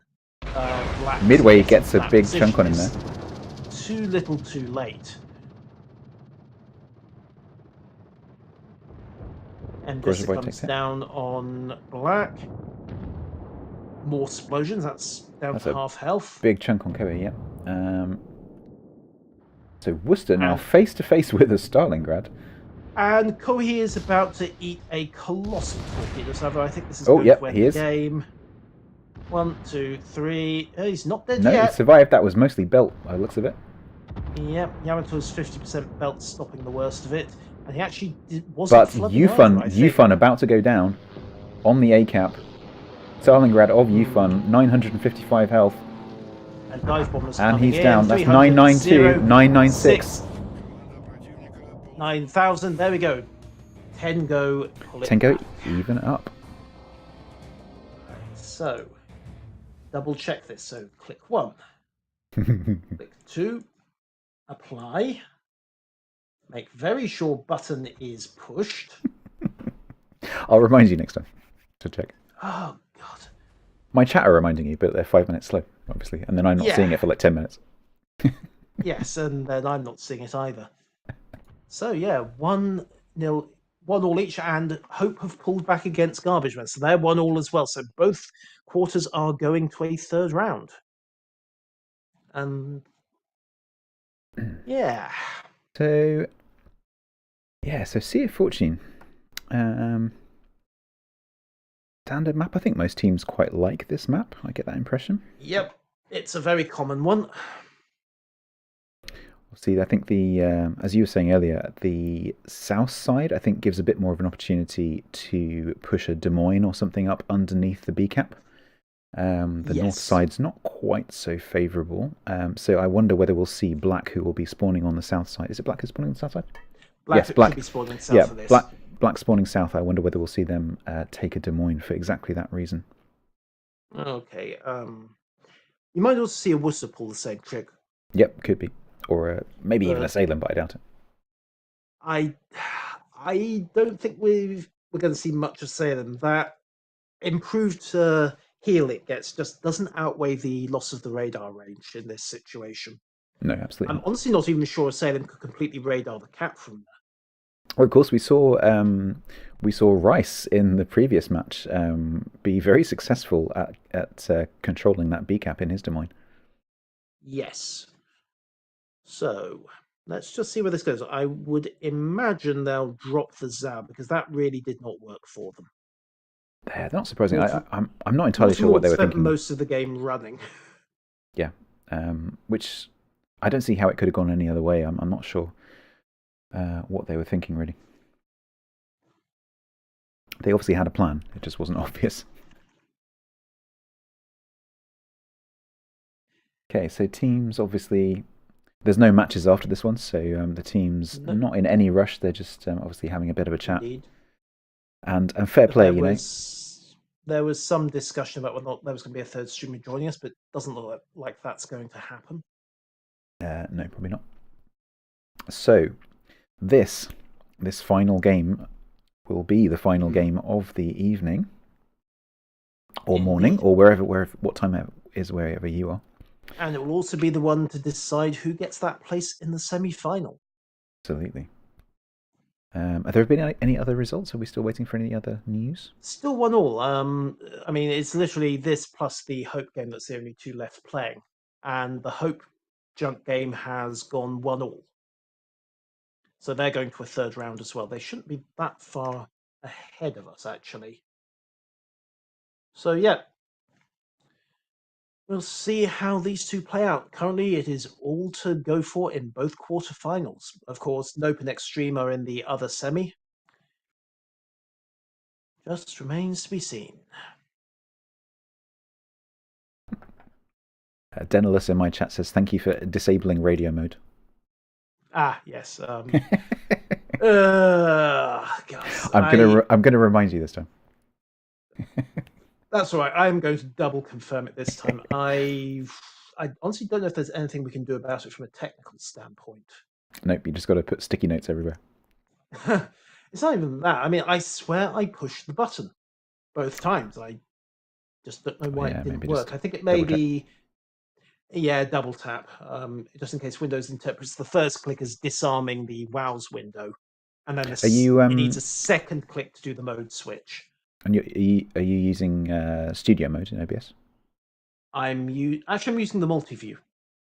Midway gets a big chunk on him there. Too little, too late. And this comes down on Black. More explosions. That's down to half health. Big chunk on Kobe, yeah. So Worcester now face to face with a Stalingrad. And Kohi is about to eat a colossal torpedo. So I think this is going to win the game. 1, 2, 3. He's not dead yet. No, he survived. That was mostly belt by the looks of it. Yep, Yamato's 50% belt stopping the worst of it. And he actually wasn't. But Yufun about to go down on the A cap. Stalingrad of Yufun, 955 health. And dive bombers and he's down. That's 992, 996. 9,000. There we go. Tengo. Tengo even up. So, double check this. So, click 1. Click 2. Apply. Make very sure button is pushed. I'll remind you next time to check. Oh, God. My chat are reminding you, but they're 5 minutes slow, obviously. And then I'm not seeing it for like 10 minutes. Yes, and then I'm not seeing it either. So, yeah, 1-0, 1-1 each, and Hope have pulled back against Garbage Men. So they're 1-1 as well. So both quarters are going to a third round. And, yeah. So Sea of Fortune. Standard map. I think most teams quite like this map. I get that impression. Yep, it's a very common one. See, I think as you were saying earlier, the south side I think gives a bit more of an opportunity to push a Des Moines or something up underneath the B cap. The north side's not quite so favourable. So I wonder whether we'll see Black, who will be spawning on the south side. Is it Black who's spawning on the south side? Yes, Black should be spawning south of this. Black spawning south. I wonder whether we'll see them take a Des Moines for exactly that reason. Okay. You might also see a Worcester pull the same trick. Yep, could be. Or maybe even a Salem, but I doubt it. I don't think we're going to see much of Salem. That improved heal it gets just doesn't outweigh the loss of the radar range in this situation. No, absolutely. I'm honestly not even sure Salem could completely radar the cap from there. Well, of course, we saw Rice in the previous match be very successful at controlling that B cap in his Des Moines. Yes. So let's just see where this goes. I would imagine they'll drop the Zab because that really did not work for them. They're not surprising. I'm not entirely sure what they were thinking. Most of the game running. Yeah, which I don't see how it could have gone any other way. I'm not sure what they were thinking really. They obviously had a plan. It just wasn't obvious. Okay, so teams obviously. There's no matches after this one, so the team's not in any rush. They're just obviously having a bit of a chat. Indeed. And fair play, There was some discussion about whether or not there was going to be a third streamer joining us, but it doesn't look like that's going to happen. No, probably not. So, this final game will be the final game of the evening, or morning, or what time it is wherever you are. And it will also be the one to decide who gets that place in the semi-final. Absolutely. Have there been any other results? Are we still waiting for any other news? Still 1-1. I mean, it's literally this plus the Hope game that's the only two left playing, and the Hope junk game has gone 1-1. So they're going to a third round as well. They shouldn't be that far ahead of us, actually. So yeah, we'll see how these two play out. Currently, it is all to go for in both quarterfinals. Of course, Nope and Extreme are in the other semi. Just remains to be seen. Denilus in my chat says, thank you for disabling radio mode. Ah, yes. I'm gonna remind you this time. That's all right. I'm going to double confirm it this time. I honestly don't know if there's anything we can do about it from a technical standpoint. Nope, you just got to put sticky notes everywhere. It's not even that. I mean, I swear I pushed the button both times. I just don't know why it didn't work. I think it may be, double tap, just in case Windows interprets the first click as disarming the WoW's window, and then it needs a second click to do the mode switch. And are you using studio mode in OBS? I'm using the multi-view.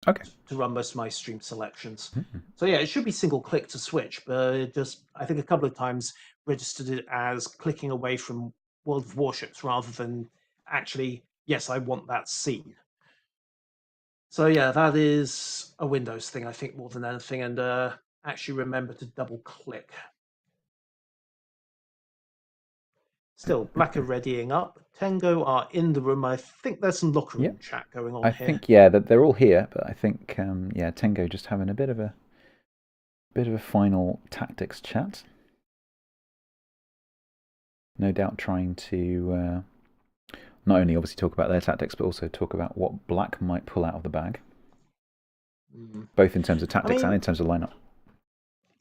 Okay. To run most of my stream selections. Mm-hmm. So yeah, it should be single click to switch, but it just, I think a couple of times registered it as clicking away from World of Warships rather than actually, yes, I want that scene. So yeah, that is a Windows thing, I think, more than anything, and actually remember to double click. Still, Black are readying up. Tango are in the room. I think there's some locker room chat going on here. I think, yeah, that they're all here, but I think, Tango just having a bit of a final tactics chat. No doubt trying to not only obviously talk about their tactics, but also talk about what Black might pull out of the bag. Both in terms of tactics and in terms of lineup.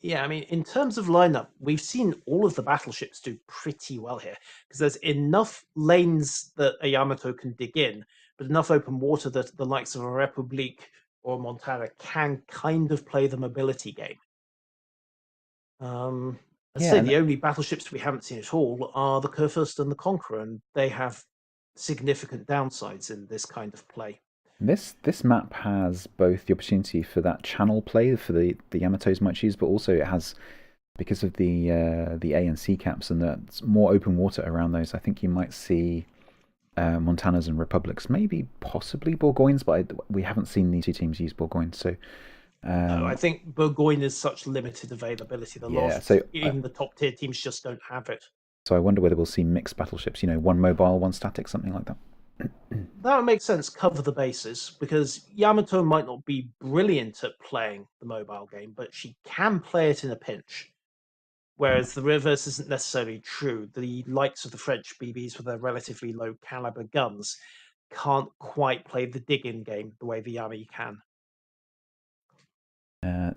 Yeah, I mean, in terms of lineup, we've seen all of the battleships do pretty well here, because there's enough lanes that a Yamato can dig in, but enough open water that the likes of a Republique or a Montana can kind of play the mobility game. I'd say the only battleships we haven't seen at all are the Kurfürst and the Conqueror, and they have significant downsides in this kind of play. This map has both the opportunity for that channel play for the Yamatos might choose, but also it has, because of the A and C caps and the more open water around those, I think you might see Montanas and Republics, maybe possibly Bourgoignes, but we haven't seen these two teams use Bourgoignes. So no, I think Bourgogne is such limited availability. Even the top tier teams just don't have it. So I wonder whether we'll see mixed battleships. One mobile, one static, something like that. That would make sense. Cover the bases, because Yamato might not be brilliant at playing the mobile game, but she can play it in a pinch. Whereas the reverse isn't necessarily true. The likes of the French BBs with their relatively low caliber guns can't quite play the dig-in game the way the Yami can.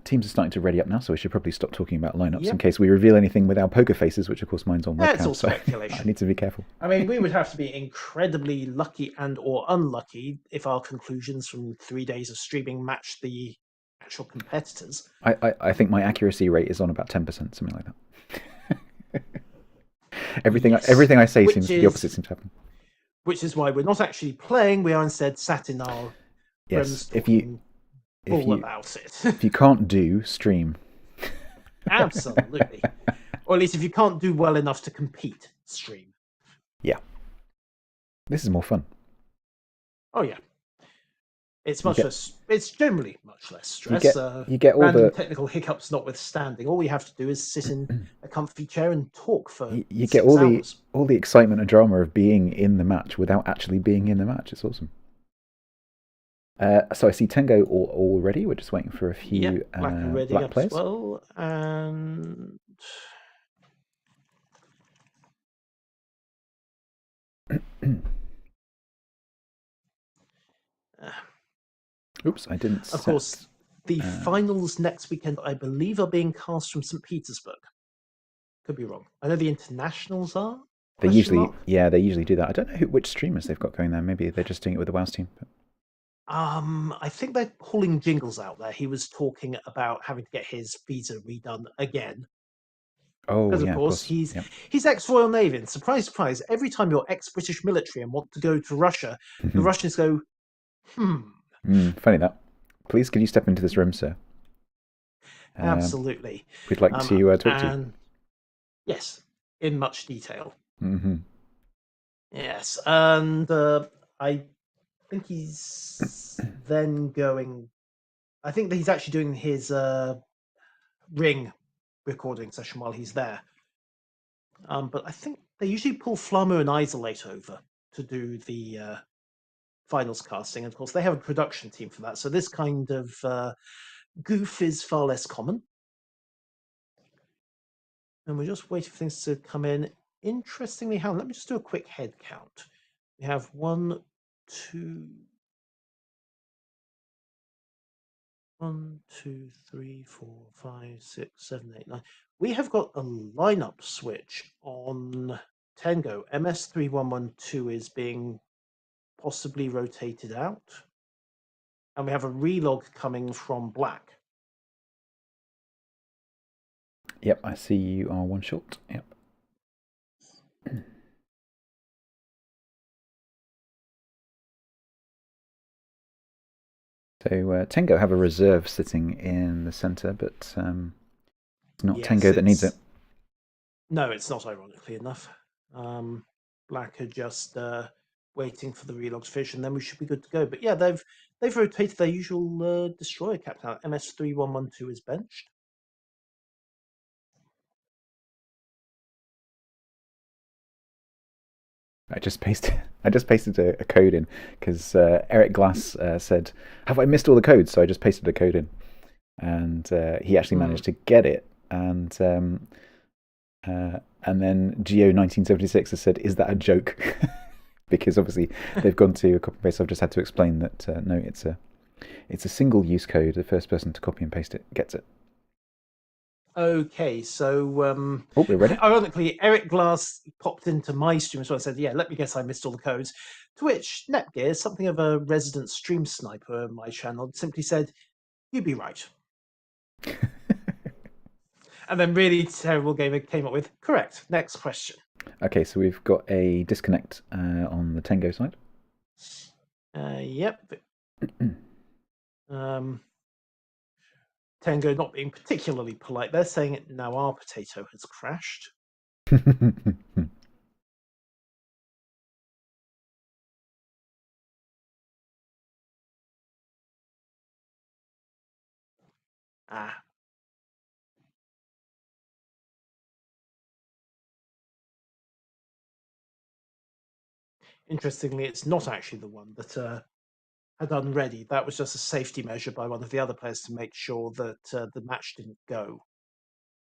Teams are starting to ready up now, so we should probably stop talking about lineups in case we reveal anything with our poker faces, which of course mine's on webcam. It's all speculation. I need to be careful. I mean, we would have to be incredibly lucky and or unlucky if our conclusions from 3 days of streaming match the actual competitors. I think my accuracy rate is on about 10%, something like that. Everything I say seems the opposite seems to happen. Which is why we're not actually playing. We are instead sat in our rooms talking about it. If you can't do, stream. Absolutely. Or at least if you can't do well enough to compete, stream. Yeah. This is more fun. Oh yeah. It's it's generally much less stress. You get all the technical hiccups notwithstanding. All you have to do is sit in a comfy chair and talk for you get all the excitement and drama of being in the match without actually being in the match. It's awesome. So I see Tango all ready. We're just waiting for a few black players. As well, and oops, I didn't. Of course, the finals next weekend, I believe, are being cast from St. Petersburg. Could be wrong. I know the internationals are. They usually do that. I don't know which streamers they've got going there. Maybe they're just doing it with the WoW team. But I think they're pulling jingles out there. He was talking about having to get his visa redone again. Oh, Because of yeah, of course course. Yep. he's ex-Royal Navy, and surprise, surprise, every time you're ex-British military and want to go to Russia, the Russians go, hmm. Funny that. Please, could you step into this room, sir? Um, Absolutely. we'd like to talk to you. And yes, in much detail. Hmm. Yes, and I think he's then going. I think that he's actually doing his ring recording session while he's there. But I think they usually pull Flamu and Isolate over to do the finals casting. And of course, they have a production team for that. So this kind of goof is far less common. And we're just waiting for things to come in. Interestingly, how? Let me just do a quick head count. We have 1, 2, 1, 2, 3, 4, 5, 6, 7, 8, 9. We have got a lineup switch on Tango. MS3112 is being possibly rotated out. And we have a relog coming from Black. Yep, I see you are one short. Yep. So Tango have a reserve sitting in the centre, but it's not Yes, Tango that needs it. No, it's not, ironically enough. Black are just waiting for the relogs fish, and then we should be good to go. But yeah, they've rotated their usual destroyer captain out. MS3112 is benched. I just pasted a code in because Eric Glass said, "Have I missed all the codes?" So I just pasted a code in, and he actually managed to get it. And then Geo1976 has said, "Is that a joke?" Because obviously they've gone to a copy and paste. I've just had to explain that no, it's a single use code. The first person to copy and paste it gets it. Okay, so Oh, we're ready. ironically, Eric Glass popped into my stream as well. I said, "Yeah, let me guess, I missed all the codes." To which Netgear, something of a resident stream sniper on my channel, simply said, "You'd be right." And then really terrible gamer came up with, "Correct. Next question." Okay, so we've got a disconnect on the Tango side. Yep. Tango not being particularly polite. They're saying now our potato has crashed. Ah. Interestingly, it's not actually the one that had unready. That was just a safety measure by one of the other players to make sure that the match didn't go.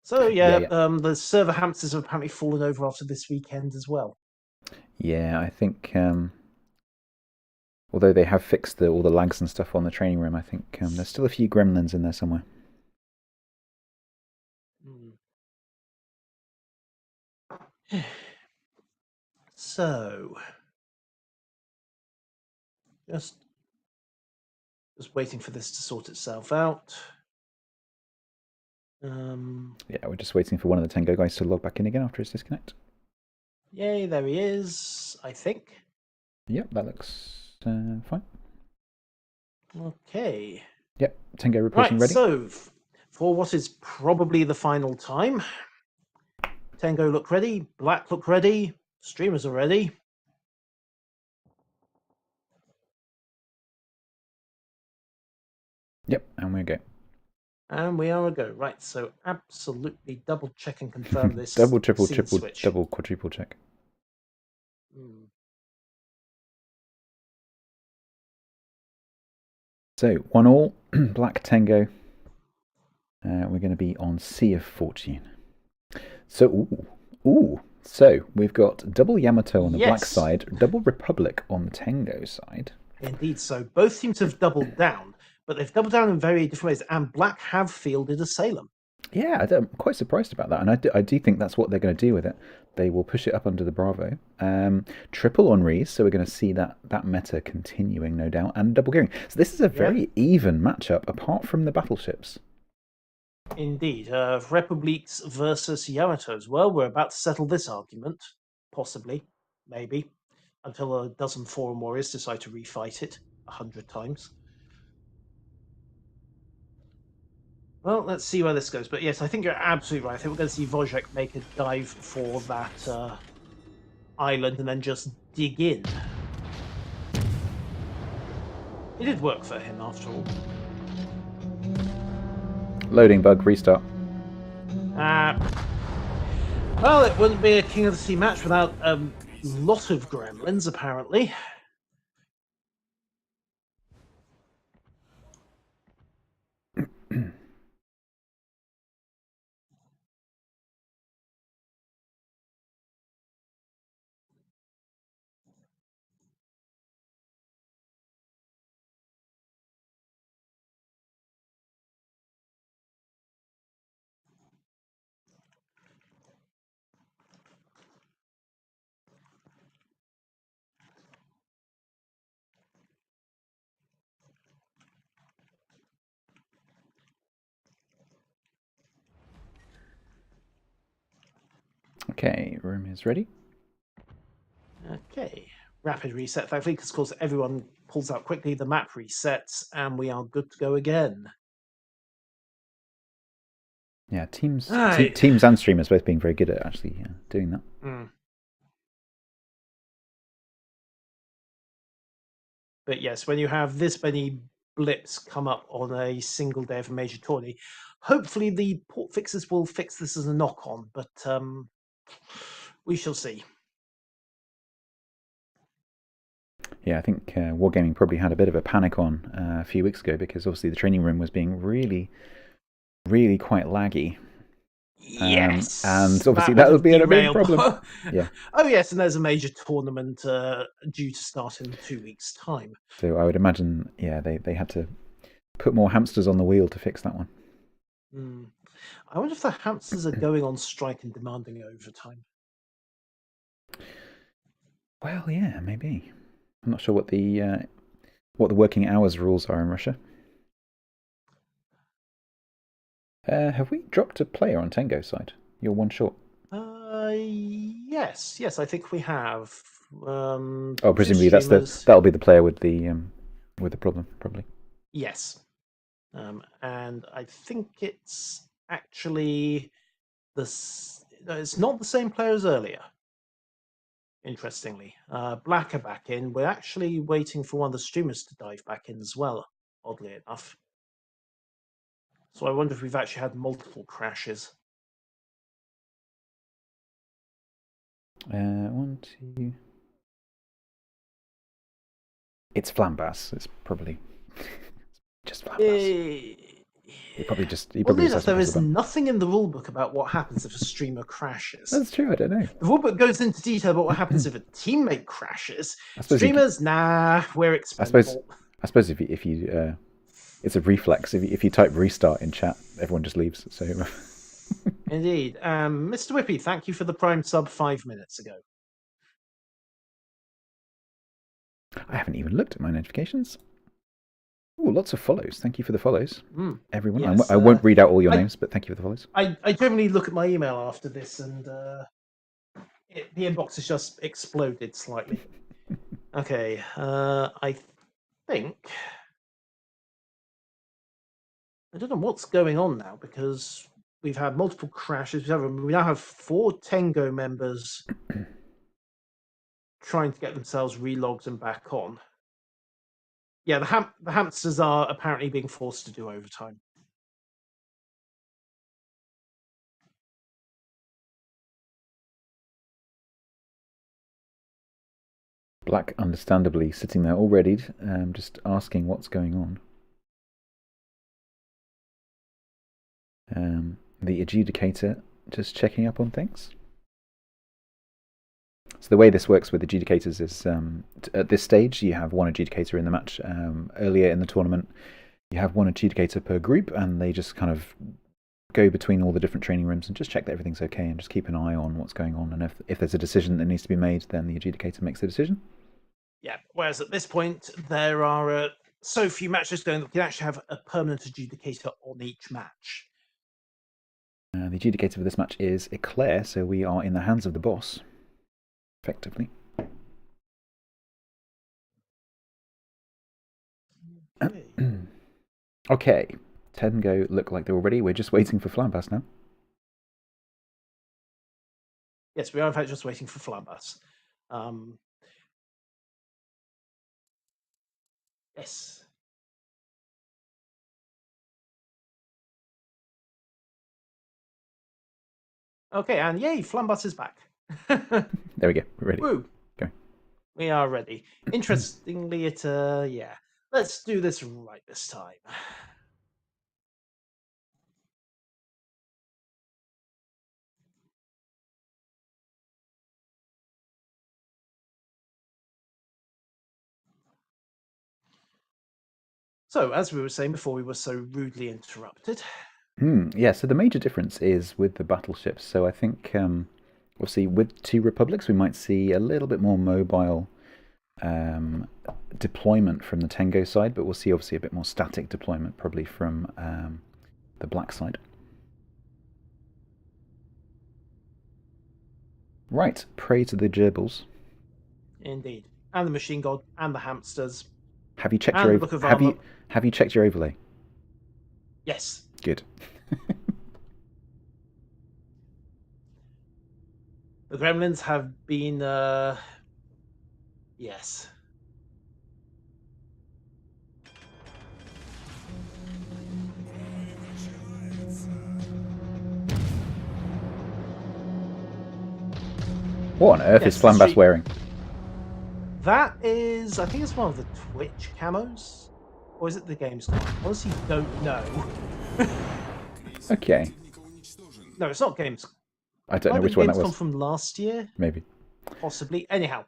So yeah, the server hamsters have apparently fallen over after this weekend as well. Yeah, I think although they have fixed all the lags and stuff on the training room, I think there's still a few gremlins in there somewhere. So, just waiting for this to sort itself out. Yeah, we're just waiting for one of the Tango guys to log back in again after his disconnect. Yay, there he is, I think. Yep, that looks fine. Okay. Yep, Tango reporting ready. So, for what is probably the final time, Tango look ready, Black look ready, streamers are ready. Yep, and we're go. And we are a go. Right, so absolutely double check and confirm this. Double, triple, triple, switch. double, quadruple check. So, 1-1, Black Tango. We're going to be on Sea of Fortune. So, so we've got double Yamato on the Black side, double Republic on the Tango side. Indeed, so both teams have doubled down, but they've doubled down in very different ways, and Black have fielded a Salem. Yeah, I'm quite surprised about that, and I do think that's what they're going to do with it. they will push it up under the Bravo. Triple on Rees, so we're going to see that meta continuing, no doubt, and double gearing. So this is a very even matchup, apart from the battleships. Indeed. Republics versus Yamato as well. We're about to settle this argument. Possibly. Maybe. Until a dozen foreign warriors decide to refight it 100 times. Well, let's see where this goes. But yes, I think you're absolutely right. I think we're going to see VIII make a dive for that island and then just dig in. It did work for him, after all. Loading bug, restart. Well, it wouldn't be a King of the Sea match without a lot of gremlins, apparently. Okay, room is ready. Okay, rapid reset, thankfully, because of course everyone pulls out quickly, the map resets, and we are good to go again. Yeah, teams and streamers both being very good at actually doing that. But yes, when you have this many blips come up on a single day of a major tourney, hopefully the port fixes will fix this as a knock-on, but we shall see. Yeah, I think Wargaming probably had a bit of a panic on a few weeks ago because obviously the training room was being really quite laggy. Yes, and obviously that would be a big problem. Yeah. Oh yes, and there's a major tournament due to start in 2 weeks' time. So I would imagine, yeah, they had to put more hamsters on the wheel to fix that one. I wonder if the hamsters are going on strike and demanding overtime. Well, yeah, maybe. I'm not sure what the working hours rules are in Russia. Have we dropped a player on Tango's side? You're one short. Yes, I think we have. Presumably that'll be the player with the problem, probably. Yes, and I think it's actually it's not the same player as earlier. Interestingly, Black are back in. We're actually waiting for one of the streamers to dive back in as well, oddly enough. So I wonder if we've actually had multiple crashes. 1, 2. It's Flambas. It's probably just Flambas. He probably there is nothing in the rulebook about what happens if a streamer crashes. That's true. I don't know. The rulebook goes into detail about what happens if a teammate crashes. Streamers, we're expendable. I suppose if you it's a reflex. If you type restart in chat, everyone just leaves. So. Indeed. Mr. Whippy, thank you for the Prime sub 5 minutes ago. I haven't even looked at my notifications. Oh, lots of follows. Thank you for the follows, everyone. Yes, I won't read out all your names, but thank you for the follows. I generally look at my email after this, and the inbox has just exploded slightly. Okay, I think... I don't know what's going on now, because we've had multiple crashes. We now have 4 Tango members trying to get themselves relogged and back on. Yeah, the hamsters are apparently being forced to do overtime. Black, understandably, sitting there already, just asking what's going on. The adjudicator just checking up on things. So the way this works with adjudicators is at this stage you have one adjudicator in the match. Earlier in the tournament you have one adjudicator per group, and they just kind of go between all the different training rooms and just check that everything's okay and just keep an eye on what's going on. And if there's a decision that needs to be made, then the adjudicator makes the decision. Yeah. Whereas at this point, there are so few matches going that we can actually have a permanent adjudicator on each match. The adjudicator for this match is Eclair, so we are in the hands of the boss, effectively. Okay. Okay, Tengo look like they're all ready. We're just waiting for Flambas now. Yes, we are in fact just waiting for Flambas. Yes. Okay, and yay, Flambas is back. There we go. We're ready. Woo. Go. We are ready. Interestingly, yeah. Let's do this right this time. So, as we were saying before, we were so rudely interrupted. Yeah, so the major difference is with the battleships. So I think, obviously, with Two Republics, we might see a little bit more mobile deployment from the Tengo side, but we'll see obviously a bit more static deployment probably from the Black side. Right, pray to the gerbils. Indeed. And the machine god, and the hamsters. Have you checked and your the Book of Armor. have you checked your overlay? Yes. Good. The gremlins have been yes. What on earth is Flambas wearing? That is, I think it's one of the Twitch camos. Or is it the game's camo? I honestly don't know. Okay. No, it's not games. I don't know which one that was. Gamescom from last year? Maybe. Possibly. Anyhow,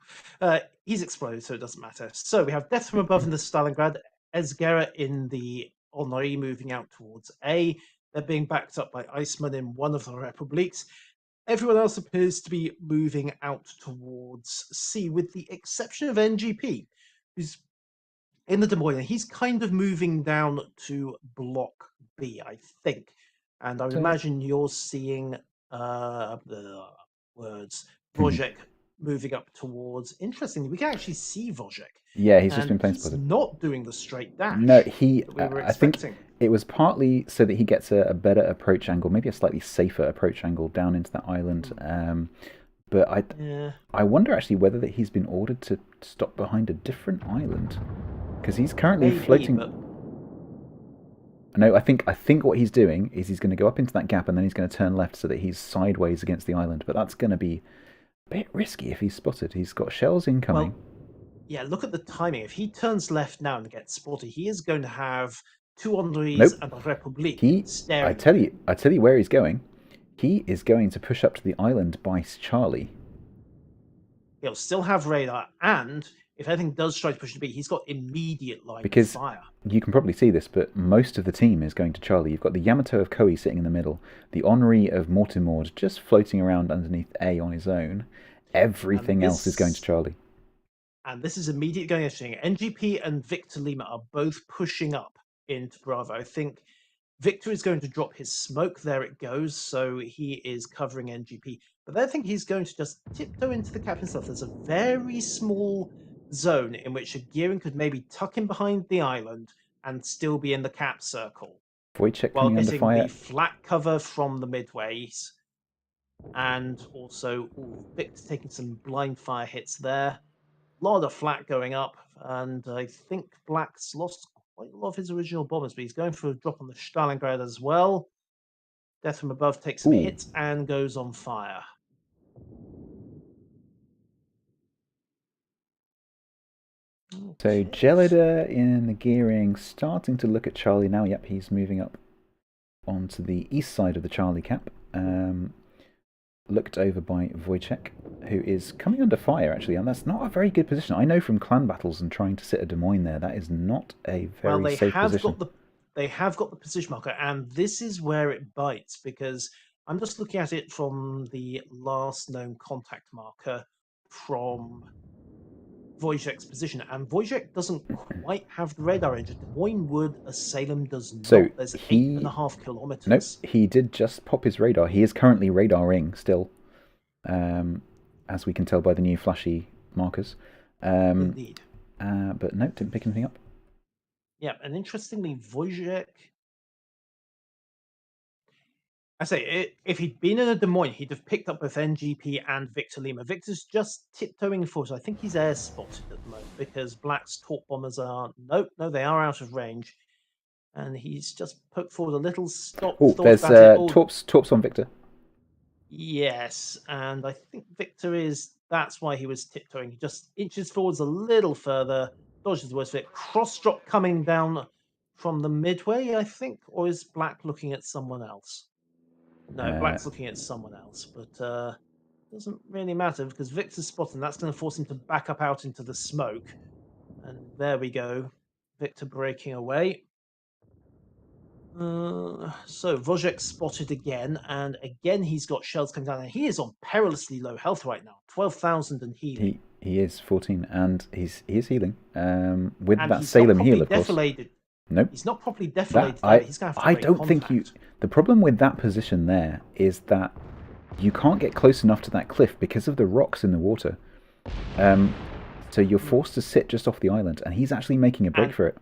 he's exploded, so it doesn't matter. So we have Death from Above in the Stalingrad, Esgera in the Honori moving out towards A. They're being backed up by Iceman in one of the Republics. Everyone else appears to be moving out towards C, with the exception of NGP, who's in the Des Moines. He's kind of moving down to Block B, I think. And I would imagine you're seeing the words VIII moving up towards. Interestingly, we can actually see VIII. Yeah, he's just been plane he's spotted. not doing the straight dash. No, that we were I think expecting. it was partly so that he gets a better approach angle, maybe a slightly safer approach angle down into that island. But I wonder actually whether that he's been ordered to stop behind a different island, because he's currently floating. But... No, I think what he's doing is he's going to go up into that gap and then he's going to turn left so that he's sideways against the island. But that's going to be a bit risky if he's spotted. He's got shells incoming. Well, yeah, look at the timing. If he turns left now and gets spotted, he is going to have two Andres and a Republic staring. I tell you where he's going. He is going to push up to the island by Charlie. He'll still have radar, and if anything does try to push to B, he's got immediate line of fire. You can probably see this, but most of the team is going to Charlie. You've got the Yamato of Koei sitting in the middle, the Henri of Mortimord just floating around underneath A on his own. Everything else is going to Charlie. And this is immediately going interesting. NGP and Victor Lima are both pushing up into Bravo. I think Victor is going to drop his smoke. There it goes. So he is covering NGP. But I think he's going to just tiptoe into the cap himself. There's a very small zone in which a Gearing could maybe tuck him behind the island and still be in the cap circle. VIII while coming under getting fire. the flat cover from the midways. And also, Victor taking some blind fire hits there. A lot of flat going up, and I think Black's lost quite a lot of his original bombers, but he's going for a drop on the Stalingrad as well. Death from Above takes some hits and goes on fire. So Gelida in the Gearing starting to look at Charlie now. Yep, he's moving up onto the east side of the Charlie cap. Looked over by VIII, who is coming under fire actually, and that's not a very good position. I know from clan battles and trying to sit a Des Moines there, that is not a very safe position. they have got the position marker, and this is where it bites because I'm just looking at it from the last known contact marker from Wojciech's position, and Wojciech doesn't quite have the radar range. Des Moines would, as Salem does So not. There's he 8.5 nope, kilometers. he did just pop his radar. He is currently radaring still, as we can tell by the new flashy markers. Indeed. But no, didn't pick anything up. Yeah, and interestingly, Wojciech. I say, if he'd been in a Des Moines, he'd have picked up both NGP and Victor Lima. Victor's just tiptoeing forward. So I think he's air spotted at the moment because Black's Torp bombers are no, they are out of range, and he's just poked forward a little, stopped, Oh, thought there's about it. Oh, Torps on Victor. yes, and I think Victor is. That's why he was tiptoeing. He just inches forwards a little further, dodges the worst of it. Cross drop coming down from the midway, I think, or is Black looking at someone else? No, Black's looking at someone else, but doesn't really matter because Victor's spotting. That's going to force him to back up out into the smoke. And there we go. Victor breaking away. So Wojciech spotted again, and again he's got shells coming down, and he is on perilously low health right now, 12,000 and healing. He is 14, and he is healing. With and that he's Salem not heal, of course. deflated. Nope. He's not properly deflated. He's going to have to I break don't contact. think you. The problem with that position there is that you can't get close enough to that cliff because of the rocks in the water. So you're forced to sit just off the island, and he's actually making a break for it.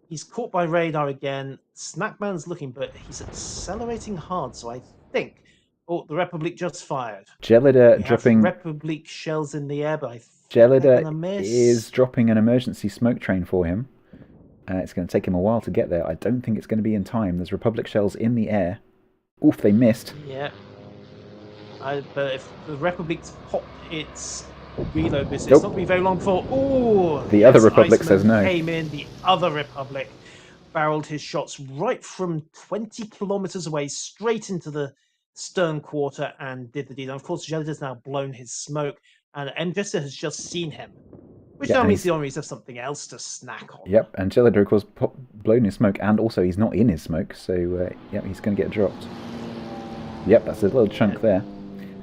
He's caught by radar again. Snackman's looking, but he's accelerating hard. So I think, oh, the Republic just fired. Gelida We dropping have Republic shells in the air, but I think Gelida they're gonna miss. is dropping an emergency smoke train for him. It's going to take him a while to get there. I don't think it's going to be in time. There's Republic shells in the air. Oof, they missed. Yeah. But if the Republic's popped its reload boost, it's not going to be very long before. Oh, the other Republic Iceman says no. Came in. The other Republic barreled his shots right from 20 kilometers away, straight into the stern quarter, and did the deed. And of course, Jelida's now blown his smoke, and Mjessa has just seen him, which now means the armies have something else to snack on. Yep, and Gelida, of course, blown his smoke, and also he's not in his smoke, so yep, he's going to get dropped. Yep, that's a little chunk there.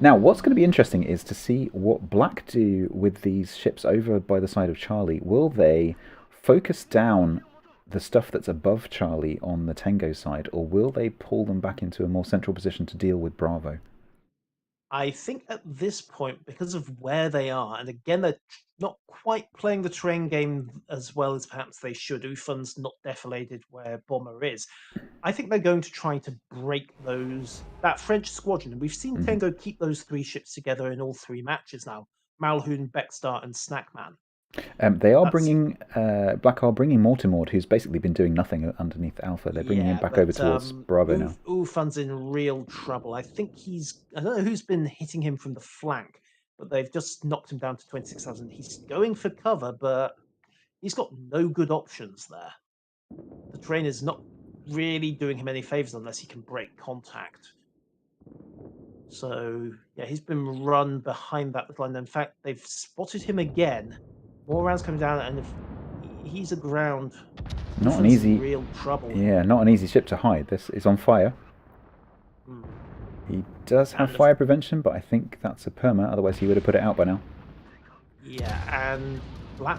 Now, what's going to be interesting is to see what Black do with these ships over by the side of Charlie. Will they focus down the stuff that's above Charlie on the Tango side, or will they pull them back into a more central position to deal with Bravo? I think at this point, because of where they are, and again, they're not quite playing the terrain game as well as perhaps they should. Ufan's not deflated where Bomber is. I think they're going to try to break that French squadron. And we've seen Tango keep those three ships together in all three matches now. Malhoun, Beckstar, and Snackman. They are bringing Black are bringing Mortimord, who's basically been doing nothing underneath Alpha. They're bringing him back over towards Bravo now. Ufan's in real trouble. I think I don't know who's been hitting him from the flank, but they've just knocked him down to 26,000. He's going for cover, but he's got no good options there. The terrain is not really doing him any favors unless he can break contact. So, yeah, he's been run behind that line. In fact, they've spotted him again. More rounds coming down, and if he's aground, not an easy, real trouble. Yeah, not an easy ship to hide. This is on fire. He does have fire prevention, but I think that's a perma. Otherwise, he would have put it out by now. Yeah, and Black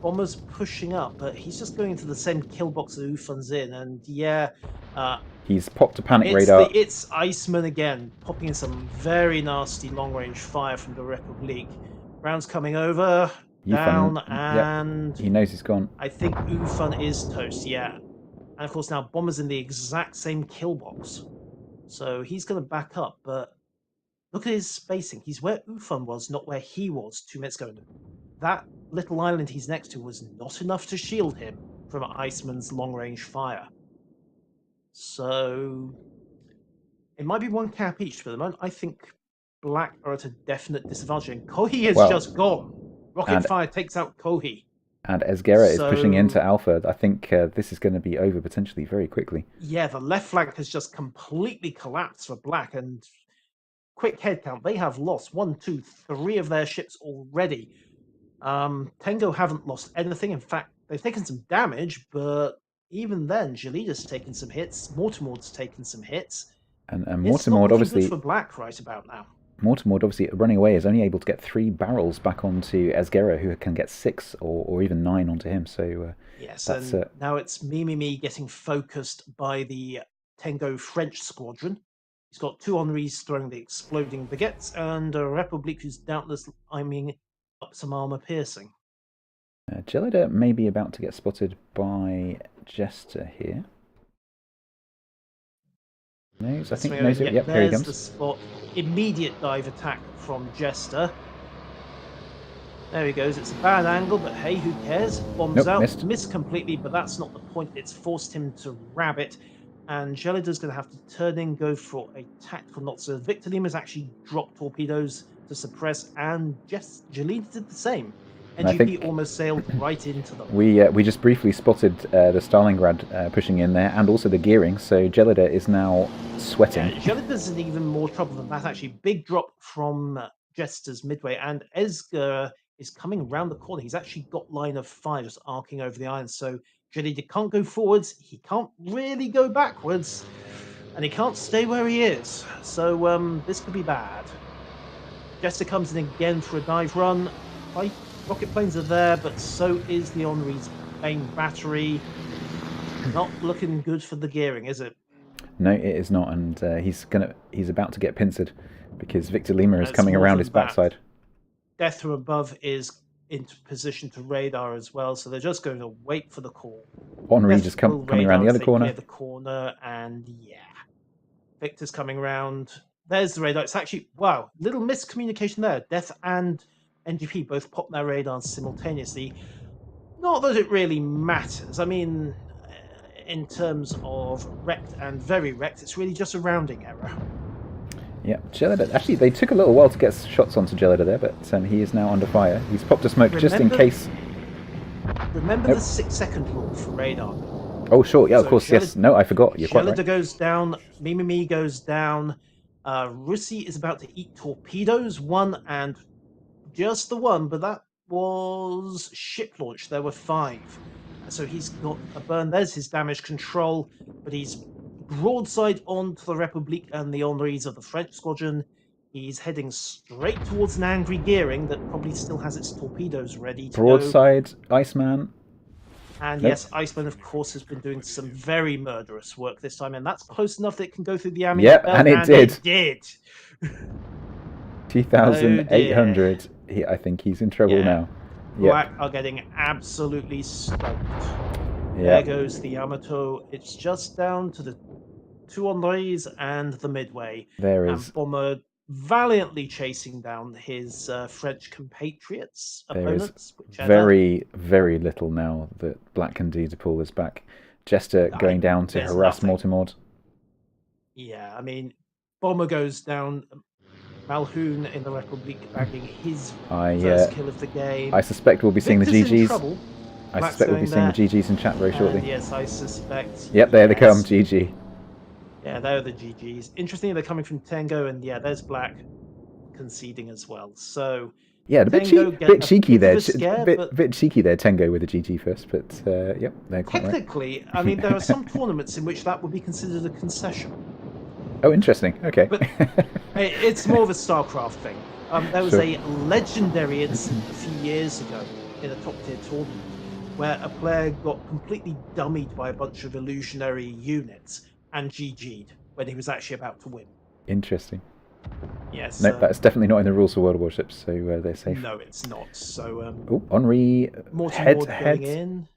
Bomber's pushing up, but he's just going into the same kill box that Ufan's in, and yeah, he's popped a panic radar. It's Iceman again, popping in some very nasty long-range fire from the Republic. Rounds coming over, down, and he knows he's gone. I think Ufan is toast, yeah. And of course now Bomber's in the exact same kill box. So he's going to back up, but look at his spacing. He's where Ufan was, not where he was 2 minutes ago. That little island he's next to was not enough to shield him from Iceman's long-range fire. So it might be one cap each, but at the moment I think Black are at a definite disadvantage. And Kohi has just gone. Rocket fire takes out Kohi. And Esguerra is pushing into Alpha. I think this is going to be over potentially very quickly. Yeah, the left flank has just completely collapsed for Black. And quick head count, they have lost 1, 2, 3 of their ships already. Tango haven't lost anything. In fact, they've taken some damage, but even then, Jalida's taken some hits. Mortimor's taken some hits. And It's not Mortimord looking good obviously, for Black right about now. Mortimord obviously running away is only able to get 3 barrels back onto Esguerra, who can get 6 or even 9 onto him. So Yes, that's and now it's Me getting focused by the Tango French squadron. He's got 2 Henris throwing the exploding baguettes, and a Republic who's doubtless aiming up some armor piercing. Gelida may be about to get spotted by Jester here. Knows, I think knows it. Yep, here he there's the comes. spot. Immediate dive attack from Jester. There he goes. It's a bad angle, but hey, who cares? Bombs Nope, out. missed. Missed completely, but that's not the point. It's forced him to rabbit. And Gelida's going to have to turn in, go for a tactical knot. So Victor Lima's actually dropped torpedoes to suppress, and Gelida did the same. And I NGP think almost sailed right into them. we just briefly spotted the Stalingrad pushing in there, and also the gearing. So Gelida is now sweating. Yeah, Gelida's in even more trouble than that, actually. Big drop from Jester's midway, and Esger is coming around the corner. He's actually got line of fire just arcing over the irons. So Gelida can't go forwards. He can't really go backwards. And he can't stay where he is. So this could be bad. Jester comes in again for a dive run. Rocket planes are there, but so is the Henri's main battery. Not looking good for the gearing, is it? No, it is not, and he's about to get pincered because Victor Lima is It's coming more around than his that. backside. Death from above is into position to radar as well, so they're just going to wait for the call. Henri Death just will coming around radar the as other they corner. clear the corner, and yeah, Victor's coming around. There's the radar. It's actually, wow, little miscommunication there. Death and NGP both pop their radars simultaneously. Not that it really matters. I mean, in terms of wrecked and very wrecked, it's really just a rounding error. Yeah, Gelida. Actually, they took a little while to get shots onto Gelida there, but he is now under fire. He's popped a smoke just in case. Remember the 6-second rule for radar. Oh, sure. Yeah, of course. Yes. No, I forgot. You're quite right. Gelida goes down. Me goes down. Russi is about to eat torpedoes. One and just the one, but that was ship launch. There were 5. So he's got a burn. There's his damage control, but he's broadside onto the Republique and the Henris of the French squadron. He's heading straight towards an angry gearing that probably still has its torpedoes ready to Broadside, Iceman. and Nope. yes, Iceman, of course, has been doing some very murderous work this time, and that's close enough that it can go through the ammunition Yep, belt, and it did. It did. 2,800. I think he's in trouble now. Black are getting absolutely stoked. There goes the Yamato. It's just down to the 2 Henris and the midway. There is. And Bomber valiantly chasing down his French compatriots, opponents. Very, very little now that Black can do to pull this back. Jester going down to harass Mortimord. Yeah, I mean, Bomber goes down. Malhoun in the Republic bagging his first kill of the game. I suspect we'll be seeing the GGs. I suspect we'll be seeing the GGs in chat very shortly. Yes, I suspect. Yep, there they come, GG. Yeah, they're the GGs. Interestingly, they're coming from Tango, and yeah, there's Black conceding as well. So yeah, a bit cheeky there. Bit cheeky there, Tango with a GG first, but yep, they're quite technically. I mean, there are some tournaments in which that would be considered a concession. Oh, interesting. Okay. But it's more of a StarCraft thing. There was a legendary incident a few years ago in a top-tier tournament where a player got completely dummied by a bunch of illusionary units and GG'd when he was actually about to win. Interesting. Yes. No, that's definitely not in the rules for World of Warships, so they're safe. No, it's not. So. Oh, Henri head going in.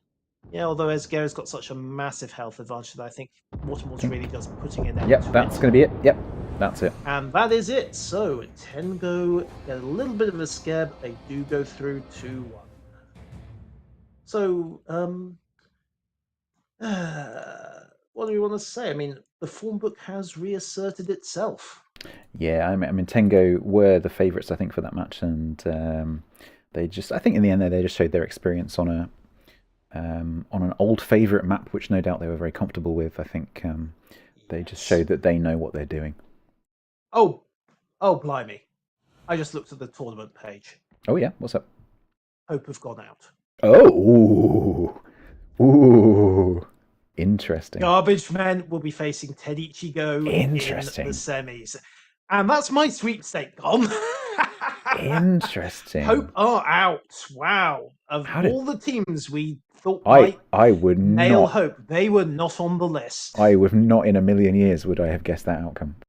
Yeah, although Esguerra's got such a massive health advantage that I think Mortimor's really just putting it. Yep, that's going to be it. Yep, that's it. And that is it. So Tengo get a little bit of a scare, but they do go through 2-1. So, what do we want to say? I mean, the form book has reasserted itself. Yeah, I mean, Tengo were the favourites, I think, for that match, and they just, I think, in the end, they just showed their experience on an old favourite map, which no doubt they were very comfortable with. I think they just showed that they know what they're doing. Oh, blimey! I just looked at the tournament page. Oh yeah, what's up? Hope have gone out. Oh, ooh. Interesting. Garbage Men will be facing Ted Ichigo in the Interesting. semis. And that's my sweepstake, Tom. Hope Interesting. are out. Wow. Of How did all the teams we thought I? might I would nail not. Hope, they were not on the list. I would not in a million years would I have guessed that outcome.